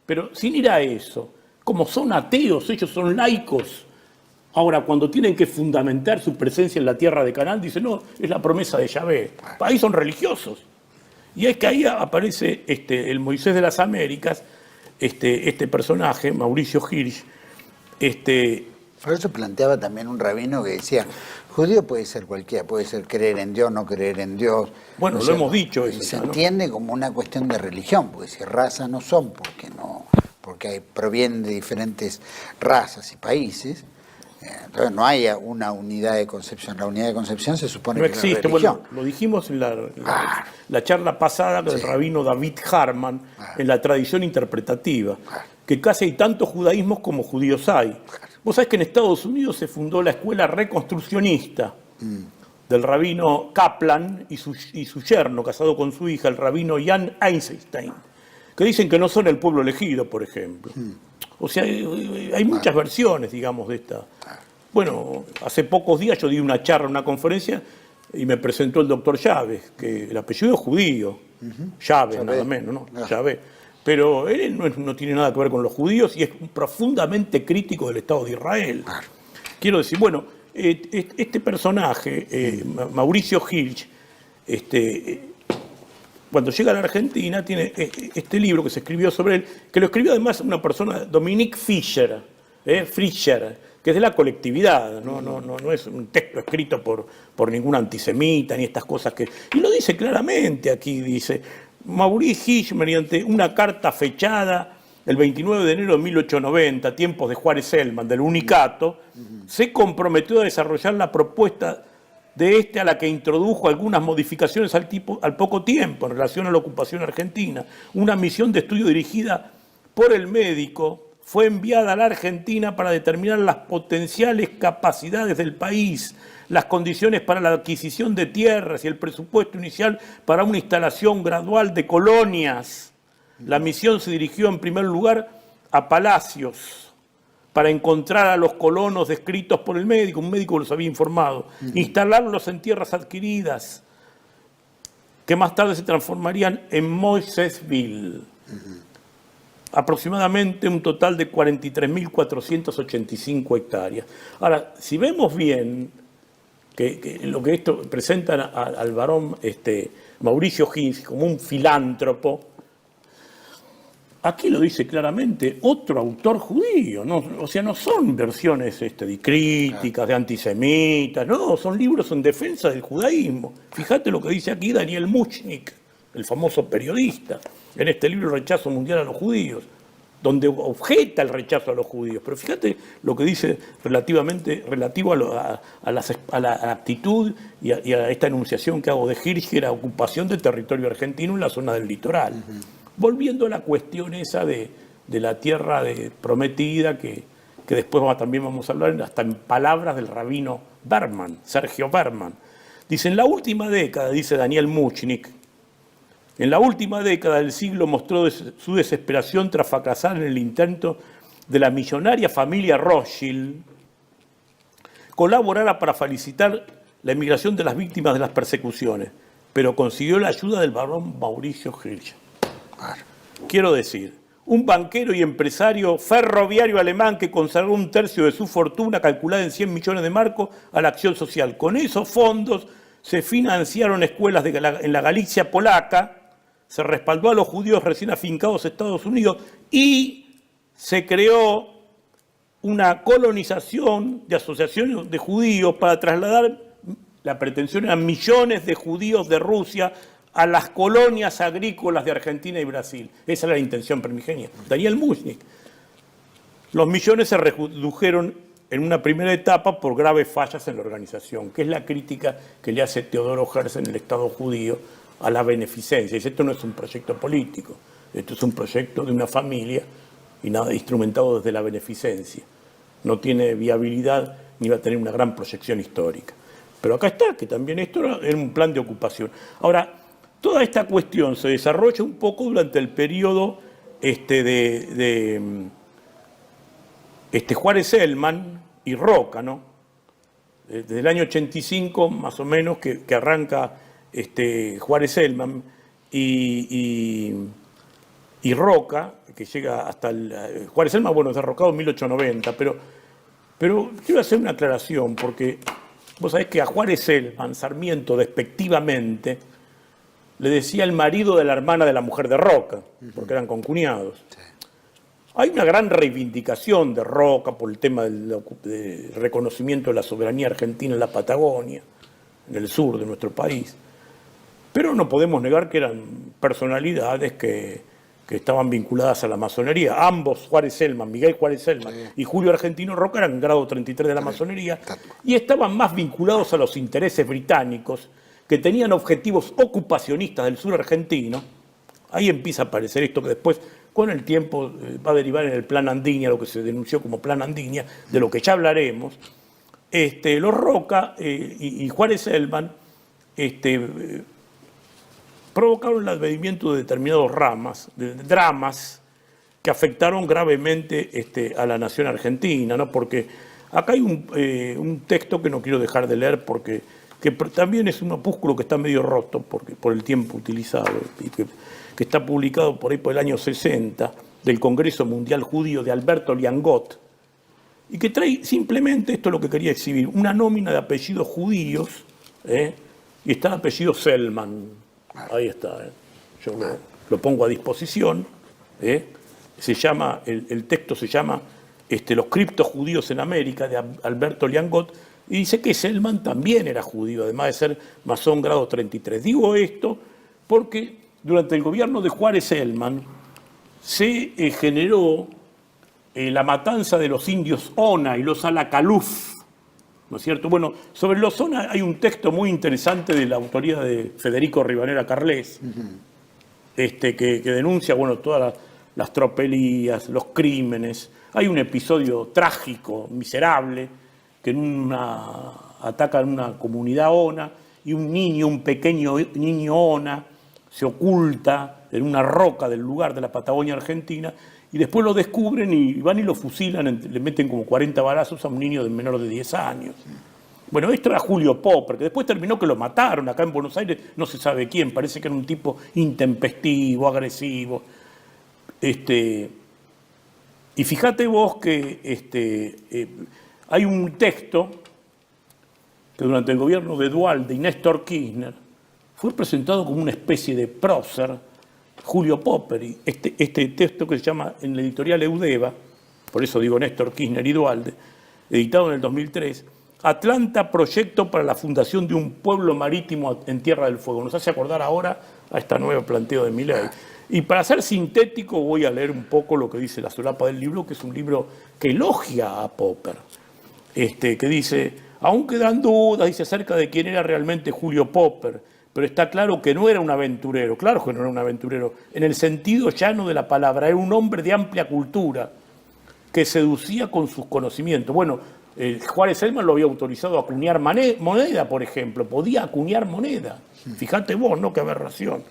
pero sin ir a eso, como son ateos, ellos son laicos. Ahora, cuando tienen que fundamentar su presencia en la tierra de Canaán, dicen, no, es la promesa de Yahvé. Ahí son religiosos. Y es que ahí aparece el Moisés de las Américas, este personaje, Mauricio Hirsch. Por eso planteaba también un rabino que decía, judío puede ser cualquiera, puede ser creer en Dios, no creer en Dios. Bueno, lo hemos dicho eso. Se entiende como una cuestión de religión, porque si raza no son, porque provienen de diferentes razas y países. Entonces no hay una unidad de concepción. La unidad de concepción se supone no que existe. es la religión. Bueno, lo dijimos en la charla pasada del rabino David Harman, en la tradición interpretativa, que casi hay tantos judaísmos como judíos hay. Vos sabés que en Estados Unidos se fundó la escuela reconstruccionista del rabino Kaplan y su yerno, casado con su hija, el rabino Jan Einstein, que dicen que no son el pueblo elegido, por ejemplo. O sea, hay muchas versiones, digamos, de esta. Bueno, hace pocos días yo di una charla, una conferencia, y me presentó el doctor Chávez, que el apellido es judío. Chávez, nada menos, ¿no? Chávez. Pero él no tiene nada que ver con los judíos y es profundamente crítico del Estado de Israel. Quiero decir, bueno, este personaje, Mauricio Hirsch, cuando llega a la Argentina, tiene este libro que se escribió sobre él, que lo escribió además una persona, Dominique Fischer, que es de la colectividad, no es un texto escrito por ningún antisemita, ni estas cosas que... Y lo dice claramente aquí, dice, Maurice Hirsch, mediante una carta fechada el 29 de enero de 1890, tiempos de Juárez Selman, del Unicato, se comprometió a desarrollar la propuesta de a la que introdujo algunas modificaciones al poco tiempo en relación a la ocupación argentina. Una misión de estudio dirigida por el médico fue enviada a la Argentina para determinar las potenciales capacidades del país, las condiciones para la adquisición de tierras y el presupuesto inicial para una instalación gradual de colonias. La misión se dirigió en primer lugar a Palacios, para encontrar a los colonos descritos por el médico, un médico los había informado, instalarlos en tierras adquiridas, que más tarde se transformarían en Moisésville. Aproximadamente un total de 43.485 hectáreas. Ahora, si vemos bien que lo que esto presentan al varón Mauricio Hirsch como un filántropo, aquí lo dice claramente otro autor judío, ¿no? O sea, no son versiones de críticas, de antisemitas, no, son libros en defensa del judaísmo. Fíjate lo que dice aquí Daniel Muchnik, el famoso periodista, en este libro Rechazo Mundial a los Judíos, donde objeta el rechazo a los judíos. Pero fíjate lo que dice relativo a la actitud y a esta enunciación que hago de Hirsch, que era ocupación del territorio argentino en la zona del litoral. Volviendo a la cuestión esa de la tierra prometida, que después también vamos a hablar, hasta en palabras del rabino Berman, Sergio Berman. Dice, en la última década, dice Daniel Muchnik, en la última década del siglo mostró su desesperación tras fracasar en el intento de la millonaria familia Rothschild colaborara para facilitar la emigración de las víctimas de las persecuciones, pero consiguió la ayuda del barón Mauricio Hirsch. Quiero decir, un banquero y empresario ferroviario alemán que consagró un tercio de su fortuna, calculada en 100 millones de marcos, a la acción social. Con esos fondos se financiaron escuelas en la Galicia polaca, se respaldó a los judíos recién afincados en Estados Unidos y se creó una colonización de asociaciones de judíos para trasladar, la pretensión era millones de judíos de Rusia a las colonias agrícolas de Argentina y Brasil. Esa era la intención primigenia. Daniel Muchnik. Los millones se redujeron en una primera etapa por graves fallas en la organización, que es la crítica que le hace Teodoro Herzl en el Estado judío a la beneficencia. Dice, esto no es un proyecto político, esto es un proyecto de una familia y nada instrumentado desde la beneficencia. No tiene viabilidad ni va a tener una gran proyección histórica. Pero acá está, que también esto era un plan de ocupación. Ahora, toda esta cuestión se desarrolla un poco durante el periodo Juárez Selman y Roca, ¿no? Desde el año 85, más o menos, que arranca Juárez Selman y Roca, que llega hasta Juárez Selman, bueno, es derrocado en 1890, pero quiero hacer una aclaración, porque vos sabés que a Juárez Selman, Sarmiento, despectivamente, le decía el marido de la hermana de la mujer de Roca, porque eran concuñados. Sí. Hay una gran reivindicación de Roca por el tema del reconocimiento de la soberanía argentina en la Patagonia, en el sur de nuestro país. Pero no podemos negar que eran personalidades que estaban vinculadas a la masonería. Ambos, Juárez Selman, Miguel Juárez Selman y Julio Argentino Roca, eran grado 33 de la masonería y estaban más vinculados a los intereses británicos, que tenían objetivos ocupacionistas del sur argentino. Ahí empieza a aparecer esto que después, con el tiempo, va a derivar en el Plan Andiña, lo que se denunció como Plan Andiña, de lo que ya hablaremos. Los Roca y Juárez Selman provocaron el advenimiento de determinados dramas que afectaron gravemente a la nación argentina, ¿no? Porque acá hay un texto que no quiero dejar de leer porque que también es un opúsculo que está medio roto por el tiempo utilizado y que está publicado por ahí por el año 60 del Congreso Mundial Judío de Alberto Liangot, y que trae simplemente, esto es lo que quería exhibir, una nómina de apellidos judíos, y está el apellido Selman. Ahí está, yo lo pongo a disposición. Se llama, el texto se llama Los criptos judíos en América, de Alberto Liangot, y dice que Selman también era judío, además de ser masón grado 33. Digo esto porque durante el gobierno de Juárez Selman se generó la matanza de los indios Ona y los Alacaluf, ¿no es cierto? Bueno, sobre los Ona hay un texto muy interesante de la autoría de Federico Rivadeneira Carles, que denuncia, bueno, todas las tropelías, los crímenes. Hay un episodio trágico, miserable, que atacan una comunidad Ona y un pequeño niño Ona, se oculta en una roca del lugar de la Patagonia Argentina y después lo descubren y van y lo fusilan, le meten como 40 balazos a un niño de menor de 10 años. Bueno, esto era Julio Popper, que después terminó que lo mataron acá en Buenos Aires, no se sabe quién, parece que era un tipo intempestivo, agresivo. Y fíjate vos que hay un texto que durante el gobierno de Duhalde y Néstor Kirchner fue presentado como una especie de prócer, Julio Popper, y este texto que se llama en la editorial Eudeva, por eso digo Néstor Kirchner y Duhalde, editado en el 2003, Atlanta, proyecto para la fundación de un pueblo marítimo en Tierra del Fuego. Nos hace acordar ahora a este nuevo planteo de Milei. Y para ser sintético voy a leer un poco lo que dice la solapa del libro, que es un libro que elogia a Popper, que dice, aún quedan dudas, dice, acerca de quién era realmente Julio Popper, pero está claro que no era un aventurero, claro que no era un aventurero, en el sentido llano de la palabra, era un hombre de amplia cultura, que seducía con sus conocimientos. Bueno, Juárez Selman lo había autorizado a acuñar moneda, por ejemplo, podía acuñar moneda. Fíjate vos, ¿no? Qué aberración.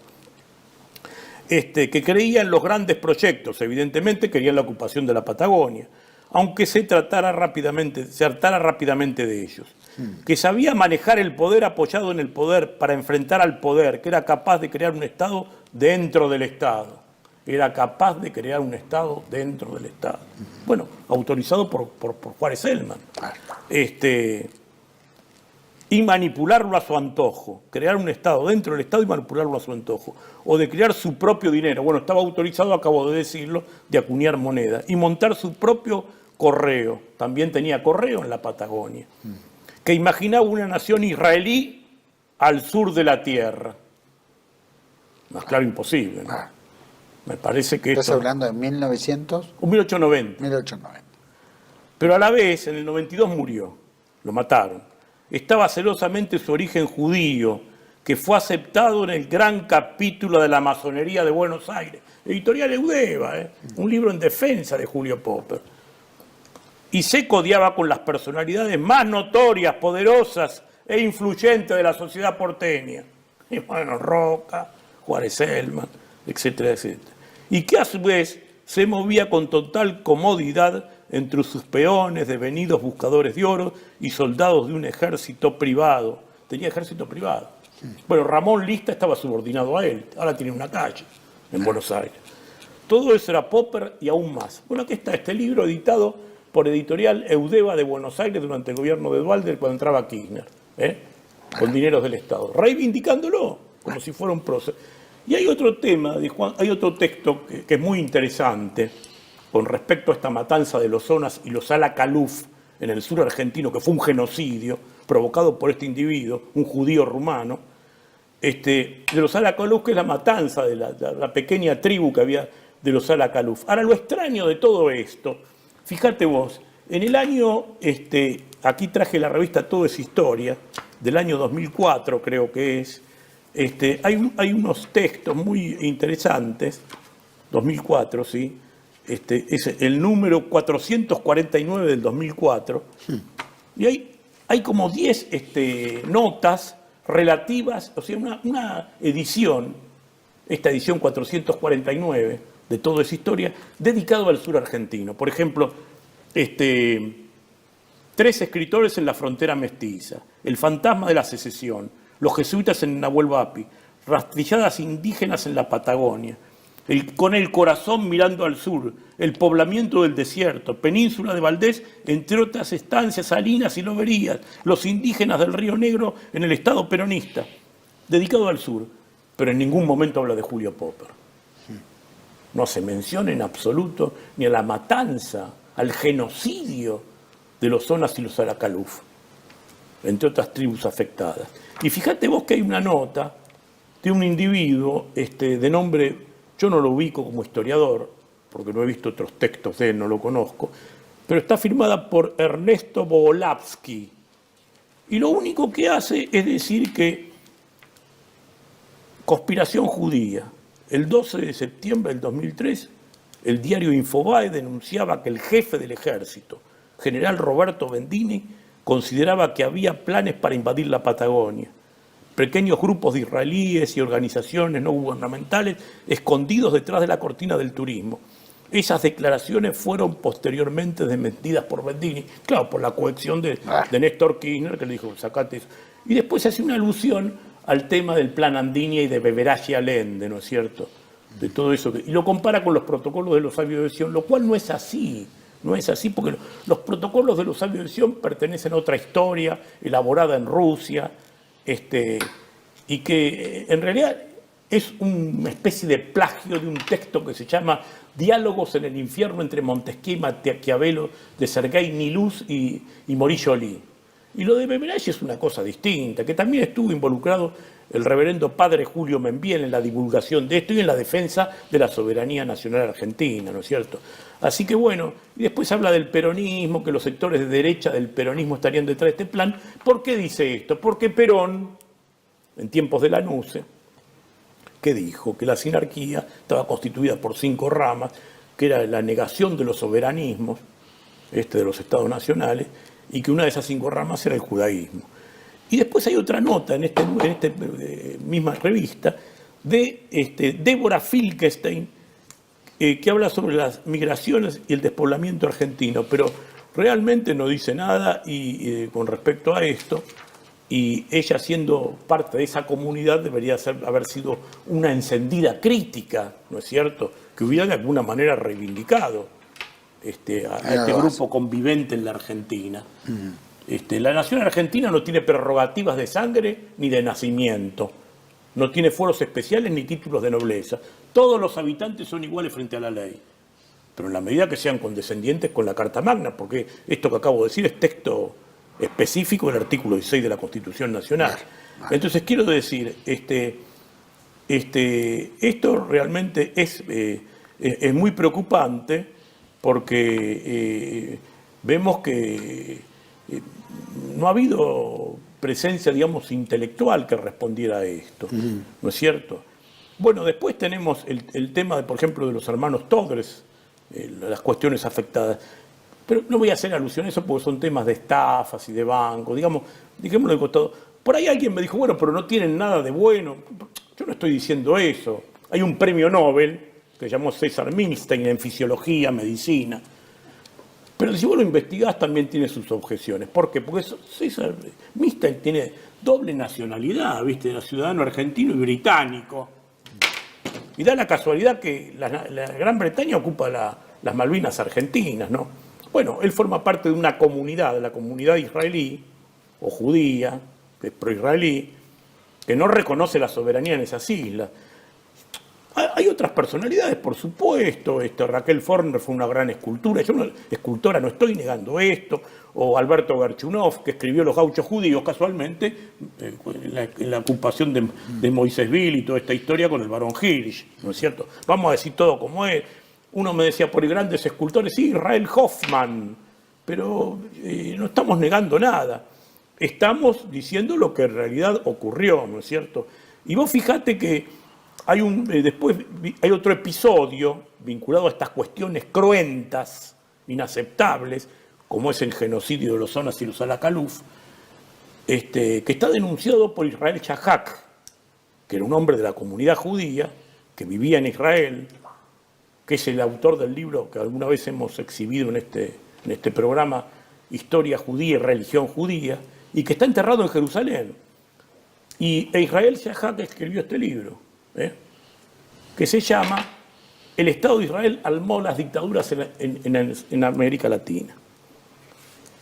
Que creía en los grandes proyectos, evidentemente quería la ocupación de la Patagonia, aunque se hartara rápidamente de ellos. Que sabía manejar el poder apoyado en el poder para enfrentar al poder, que era capaz de crear un Estado dentro del Estado. Era capaz de crear un Estado dentro del Estado. Bueno, autorizado por Juárez Selman. Y manipularlo a su antojo. Crear un Estado dentro del Estado y manipularlo a su antojo. O de crear su propio dinero. Bueno, estaba autorizado, acabo de decirlo, de acuñar moneda. Y montar su propio correo. También tenía correo en la Patagonia. Que imaginaba una nación israelí al sur de la tierra. Más claro, imposible, ¿no? Me parece que ¿Estás hablando de 1900? 1890. 1890. Pero a la vez, en el 92 murió. Lo mataron. Estaba celosamente su origen judío, que fue aceptado en el gran capítulo de la masonería de Buenos Aires. Editorial Eudeva, un libro en defensa de Julio Popper. Y se codiaba con las personalidades más notorias, poderosas e influyentes de la sociedad porteña. Y bueno, Roca, Juárez Selman, etcétera, etcétera. y que a su vez se movía con total comodidad entre sus peones, devenidos buscadores de oro y soldados de un ejército privado. Tenía ejército privado. Bueno, Ramón Lista estaba subordinado a él, ahora tiene una calle en Buenos Aires. Todo eso era Popper y aún más. Bueno, aquí está este libro editado por Editorial Eudeva de Buenos Aires durante el gobierno de Duhalde, cuando entraba Kirchner, con dineros del Estado, reivindicándolo como si fuera un proceso. Y hay otro tema, hay otro texto que es muy interesante con respecto a esta matanza de los Zonas y los Ala-Khaluf en el sur argentino, que fue un genocidio provocado por este individuo, un judío rumano, de los Ala-Khaluf, que es la matanza de la pequeña tribu que había de los Ala-Khaluf. Ahora, lo extraño de todo esto, fíjate vos, en el año, aquí traje la revista Todo es Historia, del año 2004 creo que es, hay unos textos muy interesantes, 2004, sí, es el número 449 del 2004, y hay como 10 notas relativas, o sea, una edición, esta edición 449 de Todo es Historia, dedicado al sur argentino. Por ejemplo, 3 escritores en la frontera mestiza, El fantasma de la secesión, Los jesuitas en Nahuel Huapi, Rastrilladas indígenas en la Patagonia, Con el corazón mirando al sur, El poblamiento del desierto, Península de Valdés, entre otras estancias salinas y loberías, Los indígenas del Río Negro en el Estado peronista, dedicado al sur, pero en ningún momento habla de Julio Popper. No se menciona en absoluto ni a la matanza, al genocidio de los Zonas y los Ala-Khaluf, entre otras tribus afectadas. Y fíjate vos que hay una nota de un individuo de nombre, yo no lo ubico como historiador, porque no he visto otros textos de él, no lo conozco, pero está firmada por Ernesto Bogolavsky. Y lo único que hace es decir que conspiración judía. El 12 de septiembre del 2003, el diario Infobae denunciaba que el jefe del ejército, general Roberto Bendini, consideraba que había planes para invadir la Patagonia. Pequeños grupos de israelíes y organizaciones no gubernamentales escondidos detrás de la cortina del turismo. Esas declaraciones fueron posteriormente desmentidas por Bendini, claro, por la coacción de Néstor Kirchner, que le dijo, sacate eso. Y después hace una alusión al tema del plan Andinia y de Beberage Allende, ¿no es cierto? De todo eso. Y lo compara con los protocolos de los sabios de Sion, lo cual no es así. No es así porque los protocolos de los sabios de Sion pertenecen a otra historia, elaborada en Rusia, y que en realidad es una especie de plagio de un texto que se llama Diálogos en el infierno entre Montesquieu y Maquiavelo, de Sergei Nilus y Maurice Joly. Y lo de Beberage es una cosa distinta, que también estuvo involucrado el reverendo padre Julio Membiel en la divulgación de esto y en la defensa de la soberanía nacional argentina, ¿no es cierto? Así que bueno, y después habla del peronismo, que los sectores de derecha del peronismo estarían detrás de este plan. ¿Por qué dice esto? Porque Perón, en tiempos de Lanusse, que dijo que la sinarquía estaba constituida por 5 ramas, que era la negación de los soberanismos, de los estados nacionales, y que una de esas 5 ramas era el judaísmo. Y después hay otra nota en esta misma revista de Débora Filkestein, que habla sobre las migraciones y el despoblamiento argentino, pero realmente no dice nada con respecto a esto, y ella, siendo parte de esa comunidad, debería haber sido una encendida crítica, ¿no es cierto?, que hubiera de alguna manera reivindicado a este grupo convivente en la Argentina. La nación argentina no tiene prerrogativas de sangre ni de nacimiento, no tiene fueros especiales ni títulos de nobleza. Todos los habitantes son iguales frente a la ley, pero en la medida que sean condescendientes con la Carta Magna, porque esto que acabo de decir es texto específico del artículo 16 de la Constitución Nacional. Entonces quiero decir, esto realmente es muy preocupante, porque vemos que no ha habido presencia, digamos, intelectual que respondiera a esto, ¿no es cierto? Bueno, después tenemos el tema, por ejemplo, de los hermanos Todres, las cuestiones afectadas. Pero no voy a hacer alusión a eso porque son temas de estafas y de bancos, digamos, dejémoslo de costado. Por ahí alguien me dijo, bueno, pero no tienen nada de bueno. Yo no estoy diciendo eso. Hay un premio Nobel que llamó César Milstein en fisiología, medicina. Pero si vos lo investigás también tiene sus objeciones. ¿Por qué? Porque César Milstein tiene doble nacionalidad, ¿viste? Era ciudadano argentino y británico. Y da la casualidad que la Gran Bretaña ocupa las Malvinas argentinas, ¿no? Bueno, él forma parte de una comunidad, de la comunidad israelí o judía, que es pro-israelí, que no reconoce la soberanía en esas islas. Hay otras personalidades, por supuesto. Raquel Forner fue una gran escultora, no estoy negando esto. O Alberto Garchunov, que escribió Los gauchos judíos, casualmente, en la ocupación de Moisésville y toda esta historia con el barón Hirsch, ¿no es cierto? Vamos a decir todo como es. Uno me decía, por grandes escultores, sí, Israel Hoffman, pero no estamos negando nada. Estamos diciendo lo que en realidad ocurrió, ¿no es cierto? Y vos fijate que después hay otro episodio vinculado a estas cuestiones cruentas, inaceptables, como es el genocidio de los Zonas y los Alacaluf, que está denunciado por Israel Shahak, que era un hombre de la comunidad judía, que vivía en Israel, que es el autor del libro que alguna vez hemos exhibido en este programa, Historia judía y religión judía, y que está enterrado en Jerusalén. Y Israel Shahak escribió este libro, que se llama El Estado de Israel armó las dictaduras en América Latina.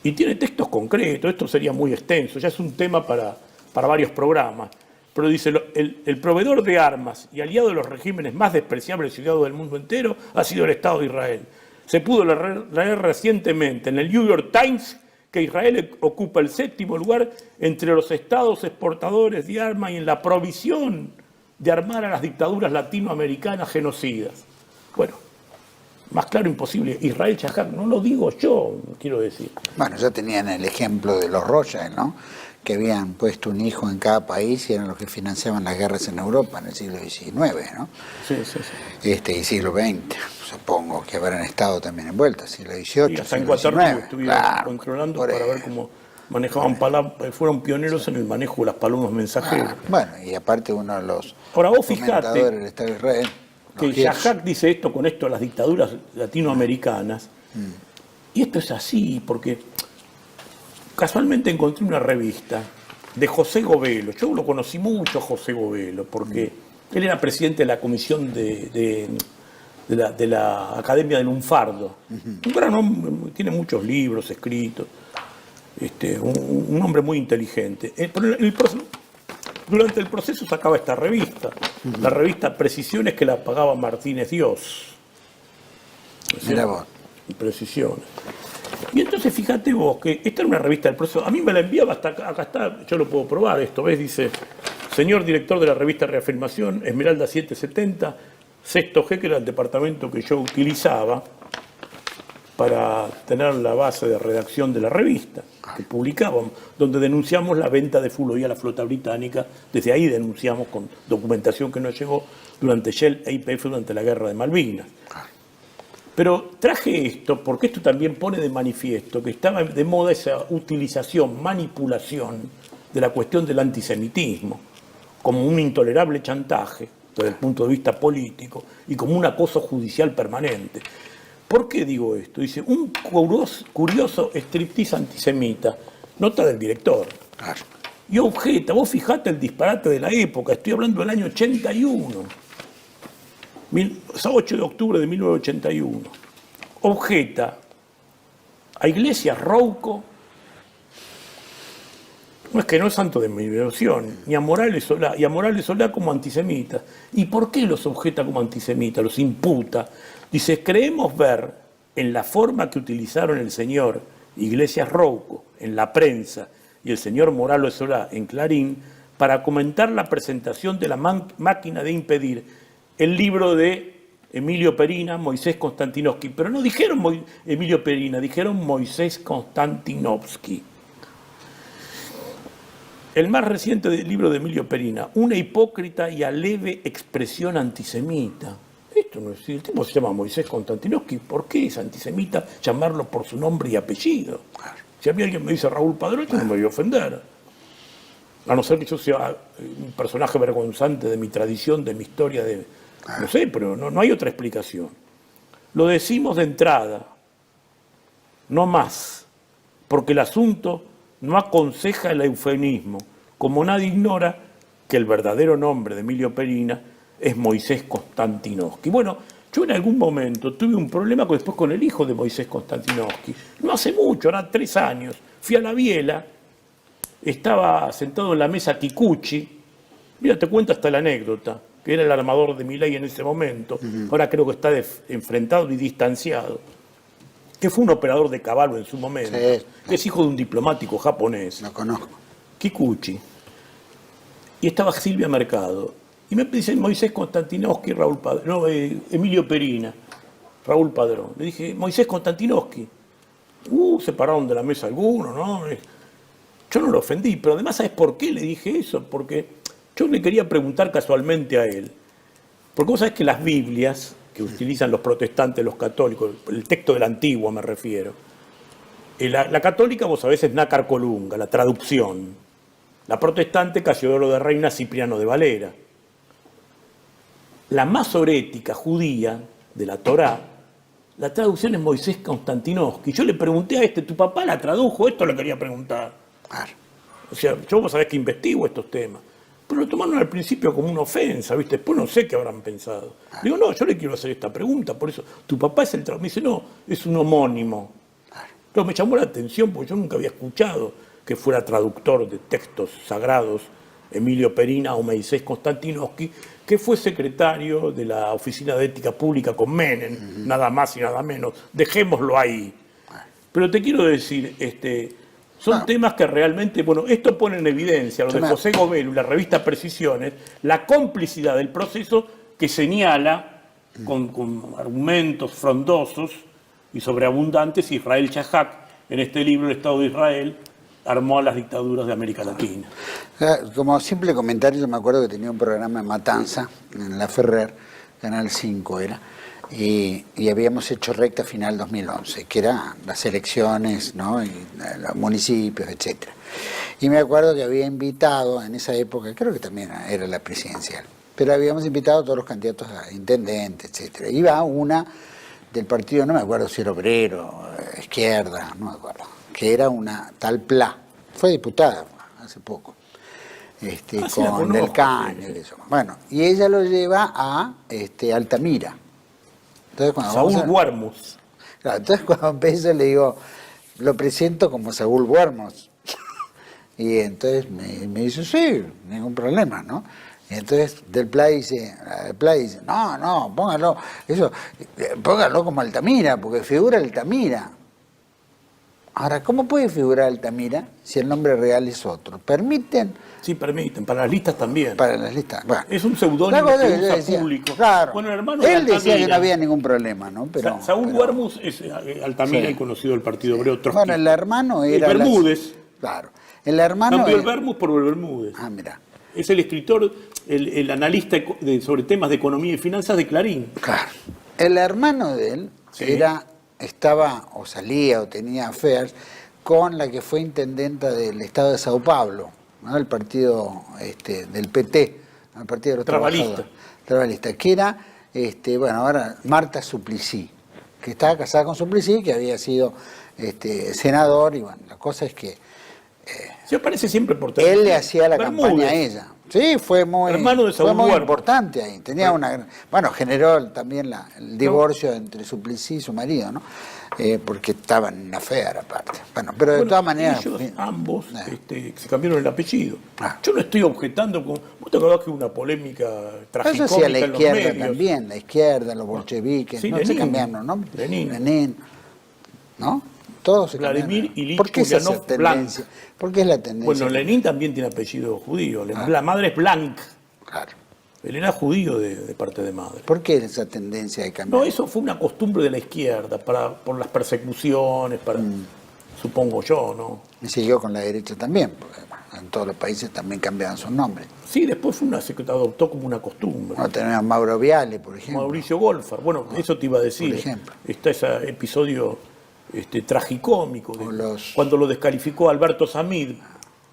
Y tiene textos concretos, esto sería muy extenso, ya es un tema para varios programas, pero dice, el proveedor de armas y aliado de los regímenes más despreciables y odiados del mundo entero ha sido el Estado de Israel. Se pudo leer recientemente en el New York Times que Israel ocupa el 7º lugar entre los estados exportadores de armas y en la provisión de armar a las dictaduras latinoamericanas genocidas. Bueno, más claro imposible. Israel Shahak, no lo digo yo, quiero decir. Bueno, ya tenían el ejemplo de los Rothschild, ¿no? Que habían puesto un hijo en cada país y eran los que financiaban las guerras en Europa en el siglo XIX, ¿no? Sí. Y siglo XX, supongo que habrán estado también envueltas, siglo XVIII, Y hasta en siglo Waterloo XIX. estuvieron Claro, controlando por para ver cómo manejaban fueron pioneros en el manejo de las palomas mensajeras. Bueno, y aparte uno de los Ahora vos fijate comentadores del Estado de Israel, que los Hirsch. Shahak dice esto con esto a las dictaduras latinoamericanas, y esto es así, porque casualmente encontré una revista de José Govelo. Yo lo conocí mucho a José Govelo, porque él era presidente de la comisión de la Academia del Lunfardo. Un gran hombre, tiene muchos libros escritos, un hombre muy inteligente. Durante el proceso sacaba esta revista, la revista Precisiones, que la pagaba Martínez Dios. Mirá vos. Precisiones. Y entonces fíjate vos que esta era una revista del proceso. A mí me la enviaba hasta acá está, yo lo puedo probar esto, ¿ves? Dice, señor director de la revista Reafirmación, Esmeralda 770, sexto G, que era el departamento que yo utilizaba para tener la base de redacción de la revista que publicábamos, donde denunciamos la venta de full oil a la flota británica. Desde ahí denunciamos con documentación que nos llegó durante Shell e YPF durante la guerra de Malvinas. Pero traje esto porque esto también pone de manifiesto que estaba de moda esa utilización, manipulación de la cuestión del antisemitismo como un intolerable chantaje desde el punto de vista político y como un acoso judicial permanente. ¿Por qué digo esto? Dice, un curioso striptease antisemita, nota del director. Claro. Y objeta, vos fijate el disparate de la época, estoy hablando del año 81. 8 de octubre de 1981, objeta a Iglesias Rouco, no es que no es santo de mi devoción, ni a Morales Solá como antisemitas. ¿Y por qué los objeta como antisemitas? Los imputa. Dice, creemos ver en la forma que utilizaron el señor Iglesias Rouco en la prensa y el señor Morales Solá en Clarín para comentar la presentación de la máquina de impedir el libro de Emilio Perina, Moisés Konstantinovsky. Pero no dijeron Emilio Perina, dijeron Moisés Konstantinovsky. El más reciente libro de Emilio Perina, una hipócrita y aleve expresión antisemita. Esto no es, el tipo se llama Moisés Konstantinovsky. ¿Por qué es antisemita llamarlo por su nombre y apellido? Si a mí alguien me dice Raúl Padrón, yo no me voy a ofender. A no ser que yo sea un personaje vergonzante de mi tradición, de mi historia, de No sé, pero no hay otra explicación. Lo decimos de entrada, no más, porque el asunto no aconseja el eufemismo, como nadie ignora que el verdadero nombre de Emilio Perina es Moisés Konstantinovsky. Bueno, yo en algún momento tuve un problema después con el hijo de Moisés Konstantinovsky. No hace mucho, eran 3 años. Fui a la Biela, estaba sentado en la mesa Kikuchi. Mira, te cuento hasta la anécdota, que era el armador de Milei en ese momento. Ahora creo que está enfrentado y distanciado. Que fue un operador de caballo en su momento. Sí. Que es hijo de un diplomático japonés. Lo conozco. Kikuchi. Y estaba Silvia Mercado. Y me dicen Moisés Konstantinovsky, Raúl Padrón. No, Emilio Perina, Raúl Padrón. Le dije, Moisés Konstantinovsky. Se pararon de la mesa algunos, ¿no? Yo no lo ofendí, pero además, ¿sabes por qué le dije eso? Porque yo le quería preguntar casualmente a él. Porque vos sabés que las Biblias que utilizan los protestantes, los católicos, el texto del Antiguo me refiero, la católica, vos sabés, es Nácar Colunga, la traducción. La protestante, Casiodoro de Reina, Cipriano de Valera. La masorética judía de la Torá, la traducción es Moisés Konstantinovsky. Yo le pregunté a ¿tu papá la tradujo? Esto le quería preguntar. Claro. O sea, yo vos sabés que investigo estos temas. Pero lo tomaron al principio como una ofensa, ¿viste? Después no sé qué habrán pensado. Digo, no, yo le quiero hacer esta pregunta, por eso, ¿tu papá es el traductor? Me dice, no, es un homónimo. Pero me llamó la atención porque yo nunca había escuchado que fuera traductor de textos sagrados Emilio Perina o Moisés Konstantinovsky, que fue secretario de la Oficina de Ética Pública con Menem, nada más y nada menos. Dejémoslo ahí. Pero te quiero decir, son temas que realmente, bueno, esto pone en evidencia, lo de José Govelo y la revista Precisiones, la complicidad del proceso que señala con argumentos frondosos y sobreabundantes Israel Shahak, en este libro El Estado de Israel, armó a las dictaduras de América Latina. Como simple comentario, yo me acuerdo que tenía un programa en Matanza, en La Ferrer, Canal 5 era, y habíamos hecho recta final 2011, que eran las elecciones, ¿no? Y los municipios, etc. Y me acuerdo que había invitado en esa época, creo que también era la presidencial, pero habíamos invitado a todos los candidatos a intendente, etc. Iba una del partido, no me acuerdo si era obrero, izquierda, no me acuerdo, que era una tal Pla, fue diputada hace poco, con Del Caño y eso. Bueno, y ella lo lleva a Altamira. Entonces, cuando Saúl Guarmus. Claro, entonces cuando empiezo le digo, lo presento como Saúl Guarmus. Y entonces me dice, sí, ningún problema, ¿no? Y entonces Del Pla dice, no, póngalo como Altamira, porque figura Altamira. Ahora, ¿cómo puede figurar Altamira si el nombre real es otro? ¿Permiten? Sí, permiten. Para las listas también. Para las listas. Bueno, es un seudónimo que usa público. Claro. Bueno, el hermano él de decía que no había ningún problema, ¿no? Pero, Saúl Guarmus es Altamira y conocido del Partido Obrero Trotskista. Bueno, el hermano era... Bermúdez. Claro. El hermano... Cambió el Bermúdez por el Bermúdez. Ah, mira. Es el escritor, el analista sobre temas de economía y finanzas de Clarín. Claro. El hermano de él estaba o salía o tenía affairs con la que fue intendenta del estado de Sao Paulo, ¿no? El partido del PT, el partido de los trabajadores. Trabalista, que era, ahora Marta Suplicy, que estaba casada con Suplicy, que había sido senador, y bueno, la cosa es que se aparece siempre por él le hacía la campaña a ella. Sí, fue muy importante ahí. Tenía generó también el divorcio entre Suplicy y su marido, ¿no? Porque estaban en affair aparte. Bueno, pero de todas maneras... Ellos ambos se cambiaron el apellido. Yo no estoy objetando con... ¿Vos te acordás que hubo una polémica tragicómica eso sí, a la izquierda en los medios? También, la izquierda, los bolcheviques, sí, no se cambiaron, ¿no? Lenin, ¿no? Todos se Vladimir Ilich ¿Por qué esa Ulyanov tendencia? ¿Por qué es la tendencia? Bueno, Lenin también tiene apellido judío. La madre es Blanc. Claro. Él era judío de parte de madre. ¿Por qué esa tendencia de cambiar? No, eso fue una costumbre de la izquierda, por las persecuciones, supongo yo, ¿no? Y siguió con la derecha también, porque en todos los países también cambiaban sus nombres. Sí, después fue se adoptó como una costumbre. No, tenemos a Mauro Viale, por ejemplo. Mauricio Golfar, bueno, eso te iba a decir. Por ejemplo. Está ese episodio tragicómico, cuando lo descalificó Alberto Samid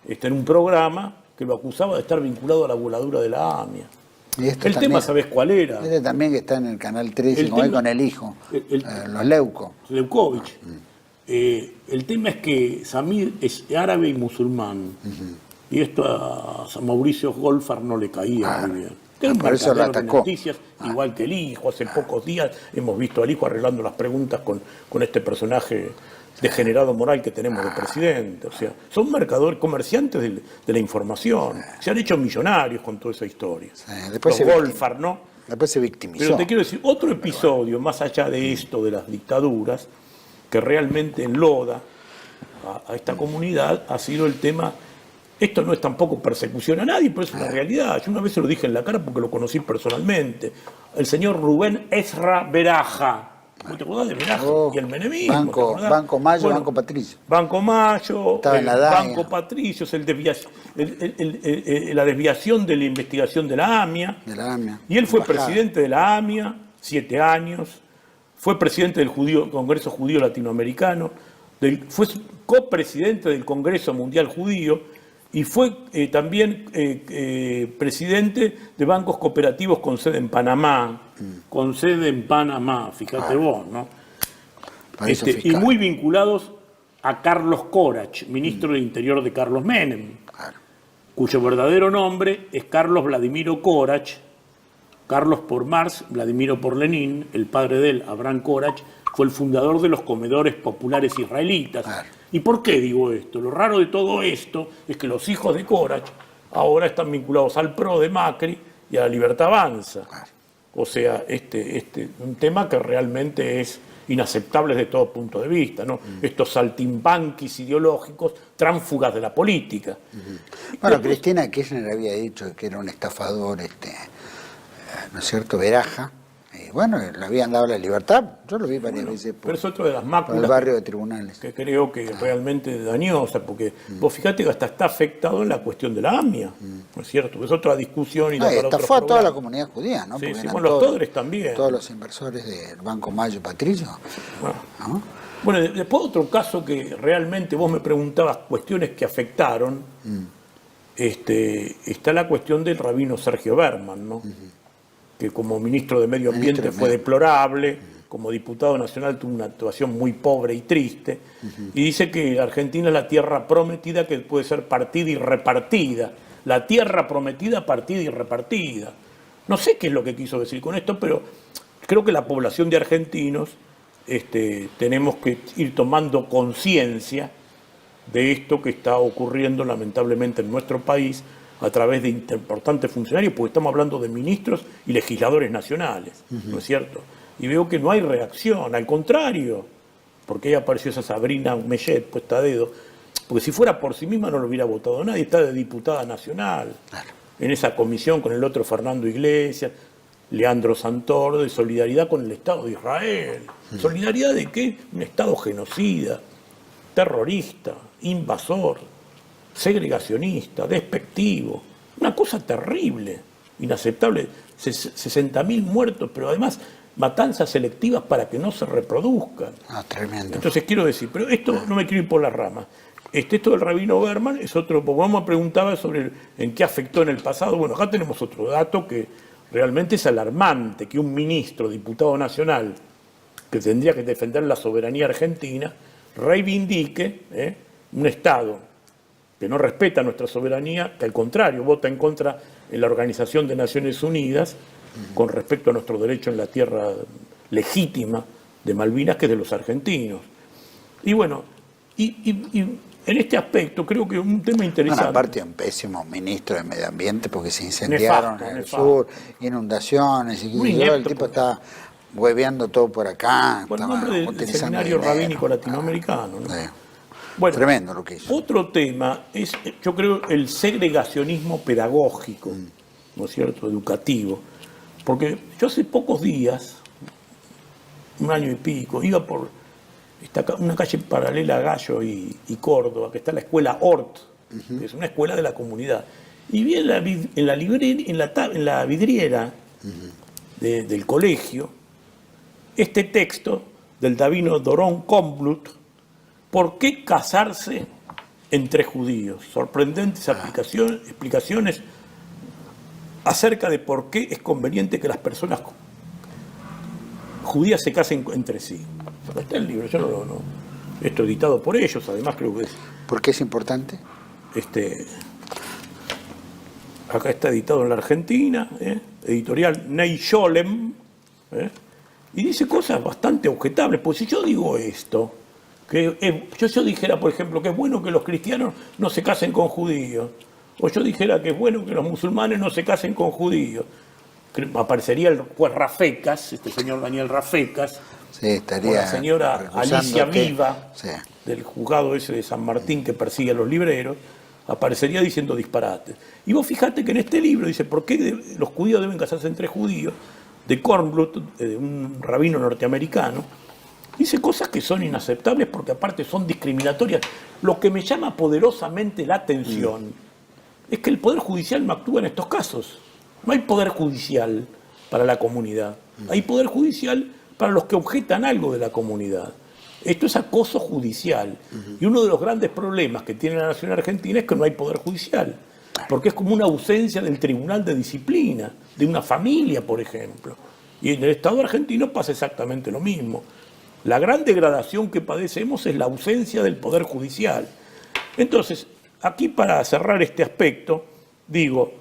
en un programa que lo acusaba de estar vinculado a la voladura de la AMIA. Y esto El también, tema, ¿sabés cuál era? este también que está en el canal 13, El como tema- con el hijo, los Leuco. Leukovich. El tema es que Samir es árabe y musulmán. Y esto a San Mauricio Golfar no le caía muy bien. Era un por eso lo mercader de atacó. noticias, igual que el hijo. Hace pocos días hemos visto al hijo arreglando las preguntas con este personaje degenerado moral que tenemos de presidente. O sea, son mercadores, comerciantes de la información. Se han hecho millonarios con toda esa historia. Después Los se Golfar, ¿no? Después se victimizó. Pero te quiero decir, otro episodio, más allá de esto, de las dictaduras, que realmente enloda a esta comunidad, ha sido el tema. Esto no es tampoco persecución a nadie, pero es una realidad. Yo una vez se lo dije en la cara porque lo conocí personalmente. El señor Rubén Ezra Beraja. ¿No te acordás de Beraja? Y el menemismo. Banco Mayo, bueno, Banco Patricio. Banco Mayo, Banco Patricio, la desviación de la investigación de la AMIA. Y él fue presidente de la AMIA 7 años. Fue presidente del Congreso Judío Latinoamericano. Fue copresidente del Congreso Mundial Judío. Y fue también presidente de bancos cooperativos con sede en Panamá. Con sede en Panamá, fíjate vos, ¿no? Y muy vinculados a Carlos Corach, ministro del Interior de Carlos Menem, cuyo verdadero nombre es Carlos Vladimiro Corach. Carlos por Marx, Vladimiro por Lenin, el padre de él, Abraham Corach, fue el fundador de los comedores populares israelitas. ¿Y por qué digo esto? Lo raro de todo esto es que los hijos de Corach ahora están vinculados al PRO de Macri y a la Libertad Avanza. O sea, un tema que realmente es inaceptable desde todo punto de vista, ¿no? Estos saltimbanquis ideológicos, tránsfugas de la política. Bueno, Cristina Kirchner había dicho que era un estafador, ¿no es cierto?, Beraja. Y bueno, le habían dado la libertad. Yo lo vi varias veces pero es otro de las por máculas el barrio de tribunales. que creo que realmente es dañosa, porque vos fíjate que hasta está afectado en la cuestión de la AMIA, ¿no es cierto? Es otra discusión. Y estafó a toda la comunidad judía, ¿no? Sí, Porque sí, eran con los Todres también. Todos los inversores del Banco Mayo Patricio. ¿No? Bueno, después otro caso que realmente vos me preguntabas, cuestiones que afectaron, está la cuestión del rabino Sergio Berman, ¿no? Que como ministro de Medio Ambiente fue deplorable, como diputado nacional tuvo una actuación muy pobre y triste, y dice que Argentina es la tierra prometida que puede ser partida y repartida. La tierra prometida, partida y repartida. No sé qué es lo que quiso decir con esto, pero creo que la población de argentinos tenemos que ir tomando conciencia de esto que está ocurriendo lamentablemente en nuestro país, a través de importantes funcionarios, porque estamos hablando de ministros y legisladores nacionales, ¿no es cierto? Y veo que no hay reacción, al contrario, porque ahí apareció esa Sabrina Mellet puesta a dedo, porque si fuera por sí misma no lo hubiera votado nadie, está de diputada nacional, en esa comisión con el otro Fernando Iglesias, Leandro Santoro, de solidaridad con el Estado de Israel. ¿Solidaridad de qué? Un Estado genocida, terrorista, invasor, segregacionista, despectivo, una cosa terrible, inaceptable, 60.000 muertos, pero además matanzas selectivas para que no se reproduzcan. Tremendo. Entonces quiero decir, pero esto no me quiero ir por las ramas. Esto del rabino Berman es otro, porque vamos a preguntar sobre en qué afectó en el pasado. Bueno, acá tenemos otro dato que realmente es alarmante, que un ministro, diputado nacional, que tendría que defender la soberanía argentina, reivindique un Estado que no respeta nuestra soberanía, que al contrario vota en contra en la Organización de Naciones Unidas con respecto a nuestro derecho en la tierra legítima de Malvinas, que es de los argentinos. Y bueno, y en este aspecto creo que un tema interesante. Aparte un pésimo ministro de Medio Ambiente porque se incendiaron en el sur, inundaciones, y el tipo está hueveando todo por acá. Por el nombre del Seminario Rabínico Latinoamericano, ¿no? Bueno, tremendo lo que hizo. Otro tema es, yo creo, el segregacionismo pedagógico, ¿no es cierto?, educativo. Porque yo hace pocos días, un año y pico, iba por una calle paralela a Gallo y Córdoba, que está la escuela Hort, que es una escuela de la comunidad. Y vi en la vidriera del colegio este texto del Davino Doron Comblut, ¿por qué casarse entre judíos? Sorprendentes explicaciones acerca de por qué es conveniente que las personas judías se casen entre sí. Acá está el libro, yo no esto editado por ellos, además creo que es... ¿Por qué es importante? Acá está editado en la Argentina, editorial Ney Scholem, y dice cosas bastante objetables. Pues si yo digo esto, yo dijera, por ejemplo, que es bueno que los cristianos no se casen con judíos, o yo dijera que es bueno que los musulmanes no se casen con judíos, aparecería el juez Rafecas, este señor Daniel Rafecas, sí, estaría o la señora Alicia Viva, sí, del juzgado ese de San Martín que persigue a los libreros, aparecería diciendo disparates. Y vos fijate que en este libro dice por qué los judíos deben casarse entre judíos, de Kornbluth, de un rabino norteamericano, dice cosas que son inaceptables porque aparte son discriminatorias. Lo que me llama poderosamente la atención es que el Poder Judicial no actúa en estos casos. No hay Poder Judicial para la comunidad. Hay Poder Judicial para los que objetan algo de la comunidad. Esto es acoso judicial. Y uno de los grandes problemas que tiene la nación argentina es que no hay Poder Judicial. Porque es como una ausencia del Tribunal de Disciplina, de una familia, por ejemplo. Y en el Estado argentino pasa exactamente lo mismo. La gran degradación que padecemos es la ausencia del Poder Judicial. Entonces, aquí para cerrar este aspecto, digo,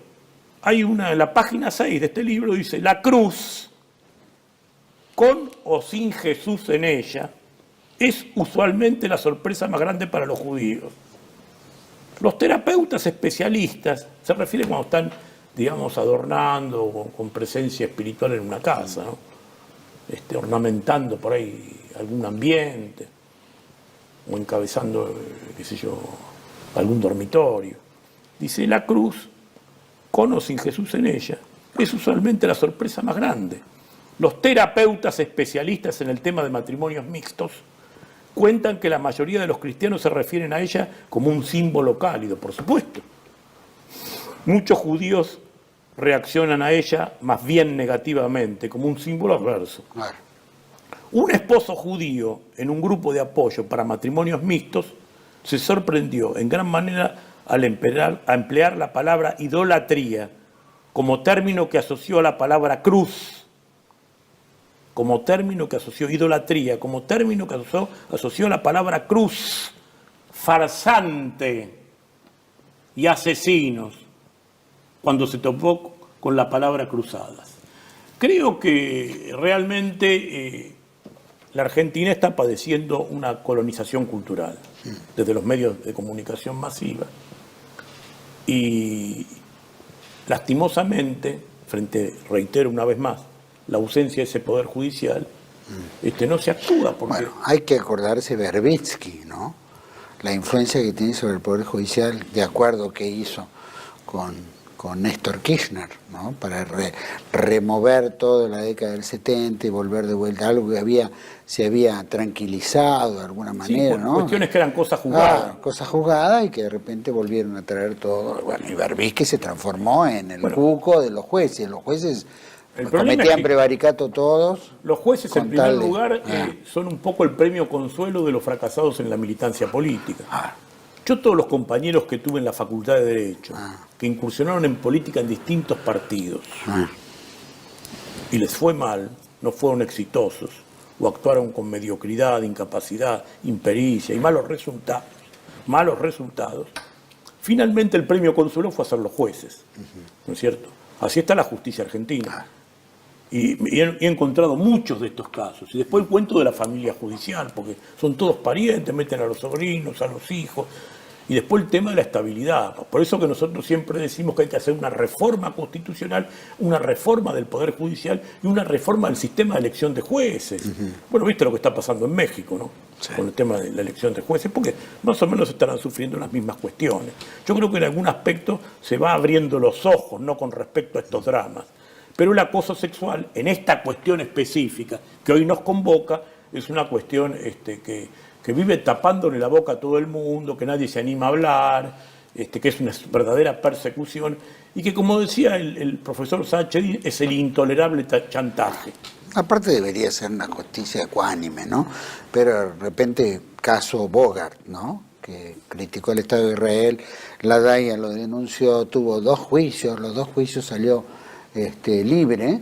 hay una, en la página 6 de este libro dice, la cruz, con o sin Jesús en ella, es usualmente la sorpresa más grande para los judíos. Los terapeutas especialistas se refieren cuando están, digamos, adornando con presencia espiritual en una casa, ¿no? Ornamentando por ahí algún ambiente o encabezando, qué sé yo, algún dormitorio. Dice, la cruz, con o sin Jesús en ella, es usualmente la sorpresa más grande. Los terapeutas especialistas en el tema de matrimonios mixtos cuentan que la mayoría de los cristianos se refieren a ella como un símbolo cálido, por supuesto. Muchos judíos reaccionan a ella más bien negativamente, como un símbolo adverso. claro. Un esposo judío en un grupo de apoyo para matrimonios mixtos se sorprendió en gran manera al emplear la palabra idolatría como término que asoció a la palabra cruz, como término que asoció idolatría, como término que asoció a la palabra cruz, farsante y asesinos, cuando se topó con la palabra cruzadas. Creo que realmente la Argentina está padeciendo una colonización cultural desde los medios de comunicación masiva y lastimosamente, reitero una vez más, la ausencia de ese poder judicial, no se actúa porque... Bueno, hay que acordarse de Verbitsky, ¿no? La influencia que tiene sobre el poder judicial, de acuerdo que hizo con Néstor Kirchner, ¿no? Para remover toda la década del 70 y volver de vuelta a algo que se había tranquilizado de alguna manera, sí, ¿no? Cuestiones que eran cosas juzgadas. Cosas juzgadas y que de repente volvieron a traer todo. Bueno, y Verbitsky se transformó en el cuco de los jueces. Los jueces cometían prevaricato todos. Los jueces, en primer lugar, son un poco el premio consuelo de los fracasados en la militancia política. Yo todos los compañeros que tuve en la Facultad de Derecho, que incursionaron en política en distintos partidos, y les fue mal, no fueron exitosos, o actuaron con mediocridad, incapacidad, impericia y malos resultados, finalmente el premio consuelo fue a ser los jueces, ¿no es cierto? Así está la justicia argentina. Y he encontrado muchos de estos casos. Y después el cuento de la familia judicial, porque son todos parientes, meten a los sobrinos, a los hijos. Y después el tema de la estabilidad. Por eso que nosotros siempre decimos que hay que hacer una reforma constitucional, una reforma del Poder Judicial y una reforma del sistema de elección de jueces. Bueno, viste lo que está pasando en México, ¿no? Sí. Con el tema de la elección de jueces, porque más o menos estarán sufriendo las mismas cuestiones. Yo creo que en algún aspecto se va abriendo los ojos, ¿no? Con respecto a estos dramas. Pero el acoso sexual, en esta cuestión específica que hoy nos convoca, es una cuestión que vive tapándole la boca a todo el mundo, que nadie se anima a hablar, que es una verdadera persecución, y que, como decía el profesor Sacheri, es el intolerable chantaje. Aparte debería ser una justicia ecuánime, ¿no? Pero de repente, caso Bogart, ¿no? que criticó el Estado de Israel, la DAIA lo denunció, tuvo 2 juicios, los 2 juicios salió libre,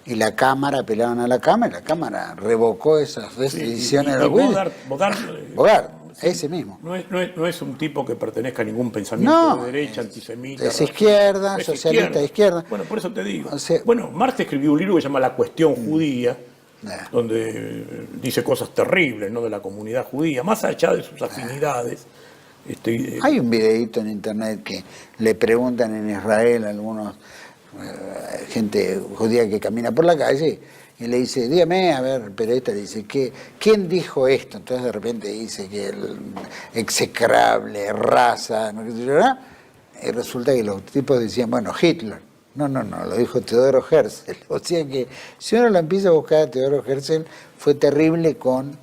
y la Cámara, apelaron a la Cámara, y la Cámara revocó esas decisiones de los juicios. Bogart, ese mismo. No es un tipo que pertenezca a ningún pensamiento de derecha, antisemita. Es izquierda, socialista de izquierda. Bueno, por eso te digo. O sea, Marx escribió un libro que se llama La cuestión judía, donde dice cosas terribles, ¿no?, de la comunidad judía, más allá de sus afinidades. Hay un videíto en internet que le preguntan en Israel a algunos gente judía que camina por la calle y le dice, dígame, a ver, el periodista le dice, ¿quién dijo esto? Entonces de repente dice que el execrable, raza, no sé qué sé yo, y resulta que los tipos decían, bueno, Hitler. No, lo dijo Teodoro Herzl. O sea que si uno lo empieza a buscar, Teodoro Herzl fue terrible con,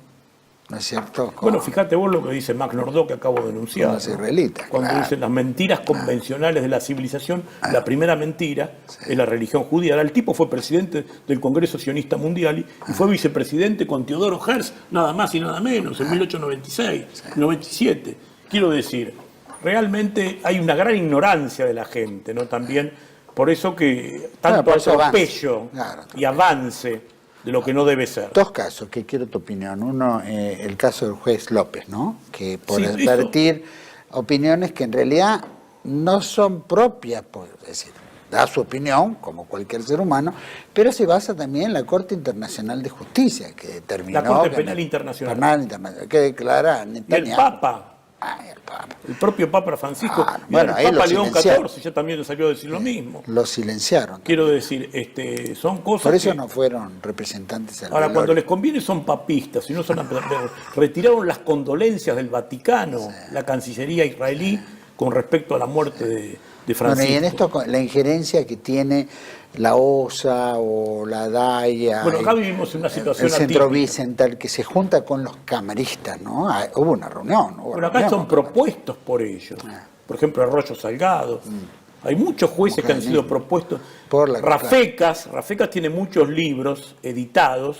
¿no es cierto? Bueno, fíjate vos lo que dice Max Nordau, que acabo de denunciar. Con los israelitas. Cuando dicen las mentiras convencionales de la civilización, la primera mentira es la religión judía. Ahora, el tipo fue presidente del Congreso Sionista Mundial y fue vicepresidente con Teodoro Herzl, nada más y nada menos, en 1896, 97. Quiero decir, realmente hay una gran ignorancia de la gente, ¿no? También, por eso que tanto atropello y avance de lo que no debe ser. 2 casos que quiero tu opinión. Uno, el caso del juez López, ¿no? Que por advertir opiniones que en realidad no son propias, es decir, da su opinión, como cualquier ser humano, pero se basa también en la Corte Internacional de Justicia, que determinó... La Corte Penal Internacional. Que declara Netanyahu. Y el Papa. El Papa. El propio Papa Francisco. Bueno, el Papa León XIV ya también salió a decir lo mismo. Lo silenciaron. Quiero decir, son cosas. Por eso no fueron representantes. Ahora, cuando les conviene son papistas, y no son. Retiraron las condolencias del Vaticano, la Cancillería israelí, con respecto a la muerte de Francisco. Bueno, y en esto, la injerencia que tiene la OSA o la DAIA, bueno, acá vivimos en una situación el Centro atípica. Bicental, que se junta con los camaristas, ¿no? Hubo una reunión. Bueno, acá son propuestos por ellos. Por ejemplo, Arroyo Salgado. Hay muchos jueces que han sido propuestos. Por Rafecas tiene muchos libros editados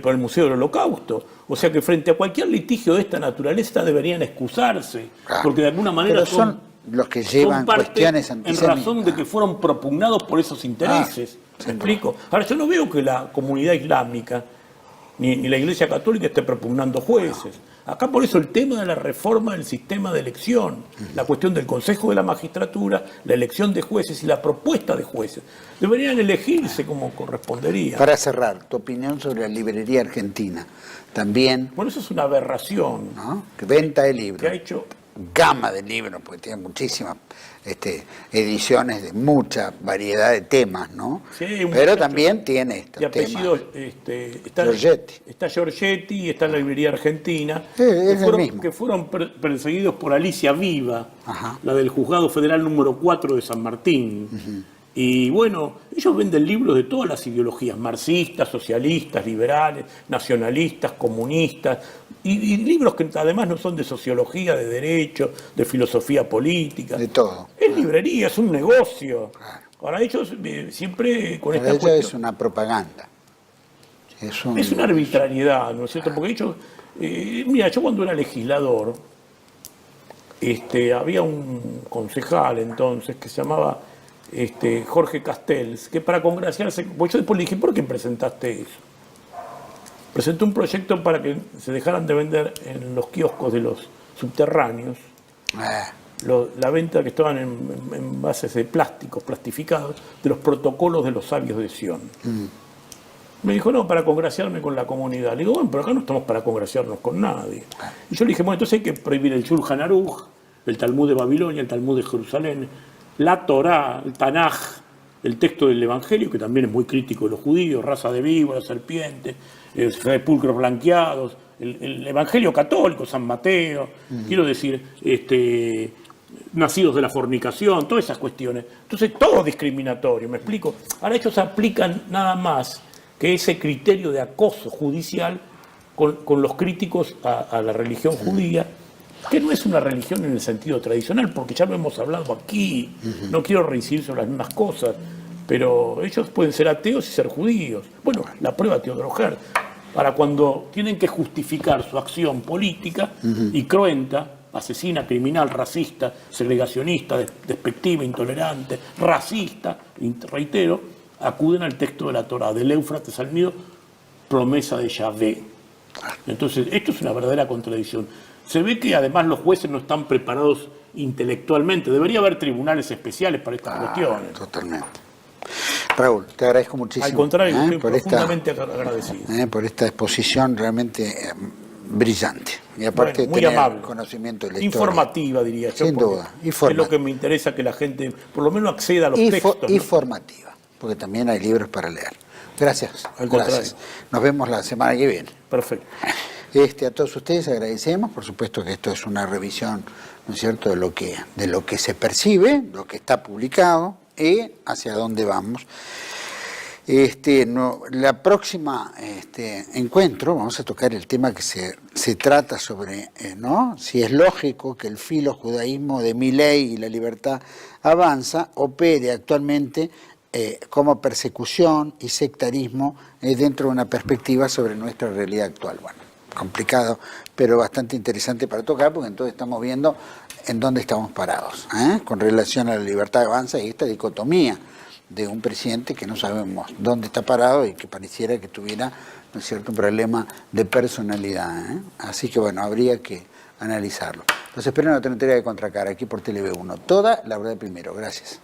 por el Museo del Holocausto. O sea que frente a cualquier litigio de esta naturaleza deberían excusarse, porque de alguna manera son los que llevan cuestiones antisemitas. En razón de que fueron propugnados por esos intereses. ¿Me explico? Ahora, yo no veo que la comunidad islámica ni la Iglesia Católica esté propugnando jueces. Acá por eso el tema de la reforma del sistema de elección, la cuestión del Consejo de la Magistratura, la elección de jueces y la propuesta de jueces, deberían elegirse como correspondería. Para cerrar, tu opinión sobre la librería argentina. También... Bueno, eso es una aberración. ¿No? Que venta de libros. Que ha hecho... Gama de libros, porque tiene muchísimas ediciones de mucha variedad de temas, ¿no? Sí, pero también tiene estos de apellido, está Giorgetti. Está Giorgetti y está en la librería argentina, que fueron perseguidos por Alicia Viva, la del Juzgado Federal número 4 de San Martín. Y bueno, ellos venden libros de todas las ideologías, marxistas, socialistas, liberales, nacionalistas, comunistas, y libros que además no son de sociología, de derecho, de filosofía política. De todo. Es librería, es un negocio. Ahora ellos siempre con esta cuestión... es una propaganda. Es una arbitrariedad, ¿no es cierto? Porque ellos... mira, yo cuando era legislador, había un concejal entonces que se llamaba... Jorge Castells, que para congraciarse, pues yo después le dije, ¿por qué presentaste eso? Presenté un proyecto para que se dejaran de vender en los kioscos de los subterráneos, la venta que estaban en bases de plásticos, plastificados, de los protocolos de los sabios de Sion. Me dijo, no, para congraciarme con la comunidad. Le digo, bueno, pero acá no estamos para congraciarnos con nadie. Y yo le dije, bueno, entonces hay que prohibir el Shulchan Aruch, el Talmud de Babilonia, el Talmud de Jerusalén, la Torá, el Tanaj, el texto del Evangelio, que también es muy crítico de los judíos, raza de víboras, serpientes, sepulcros blanqueados, el Evangelio católico, San Mateo, quiero decir, nacidos de la fornicación, todas esas cuestiones. Entonces, todo discriminatorio, ¿me explico? Ahora ellos aplican nada más que ese criterio de acoso judicial con los críticos a la religión judía, que no es una religión en el sentido tradicional, porque ya lo hemos hablado aquí, no quiero reincidir sobre las mismas cosas, pero ellos pueden ser ateos y ser judíos. Bueno, la prueba Teodoro Herzl, para cuando tienen que justificar su acción política y cruenta, asesina, criminal, racista, segregacionista, despectiva, intolerante, racista, reitero, acuden al texto de la Torá, del Éufrates al Nilo, promesa de Yahvé. Entonces, esto es una verdadera contradicción. Se ve que además los jueces no están preparados intelectualmente. Debería haber tribunales especiales para estas cuestiones. Totalmente. Raúl, te agradezco muchísimo. Al contrario, estoy por profundamente agradecido. por esta exposición realmente brillante. Y aparte Bueno, muy tener amable. conocimiento de la historia. Informativa, diría yo. Sin duda. Es lo que me interesa, que la gente por lo menos acceda a los textos. Y ¿no? formativa, porque también hay libros para leer. Gracias. Al contrario. Gracias. Nos vemos la semana que viene. Perfecto. A todos ustedes agradecemos, por supuesto que esto es una revisión, ¿no es cierto?, de lo que se percibe, lo que está publicado y hacia dónde vamos. La próxima encuentro vamos a tocar el tema que se trata sobre, ¿no?, si es lógico que el filojudaísmo de Milei y la libertad avanza opere actualmente como persecución y sectarismo dentro de una perspectiva sobre nuestra realidad actual. Bueno, complicado, pero bastante interesante para tocar, porque entonces estamos viendo en dónde estamos parados, con relación a la libertad de avanza y esta dicotomía de un presidente que no sabemos dónde está parado y que pareciera que tuviera, ¿no es cierto?, un problema de personalidad. Así que bueno, habría que analizarlo. Los espero en la otra entrega de Contracara, aquí por TV1. Toda la verdad primero. Gracias.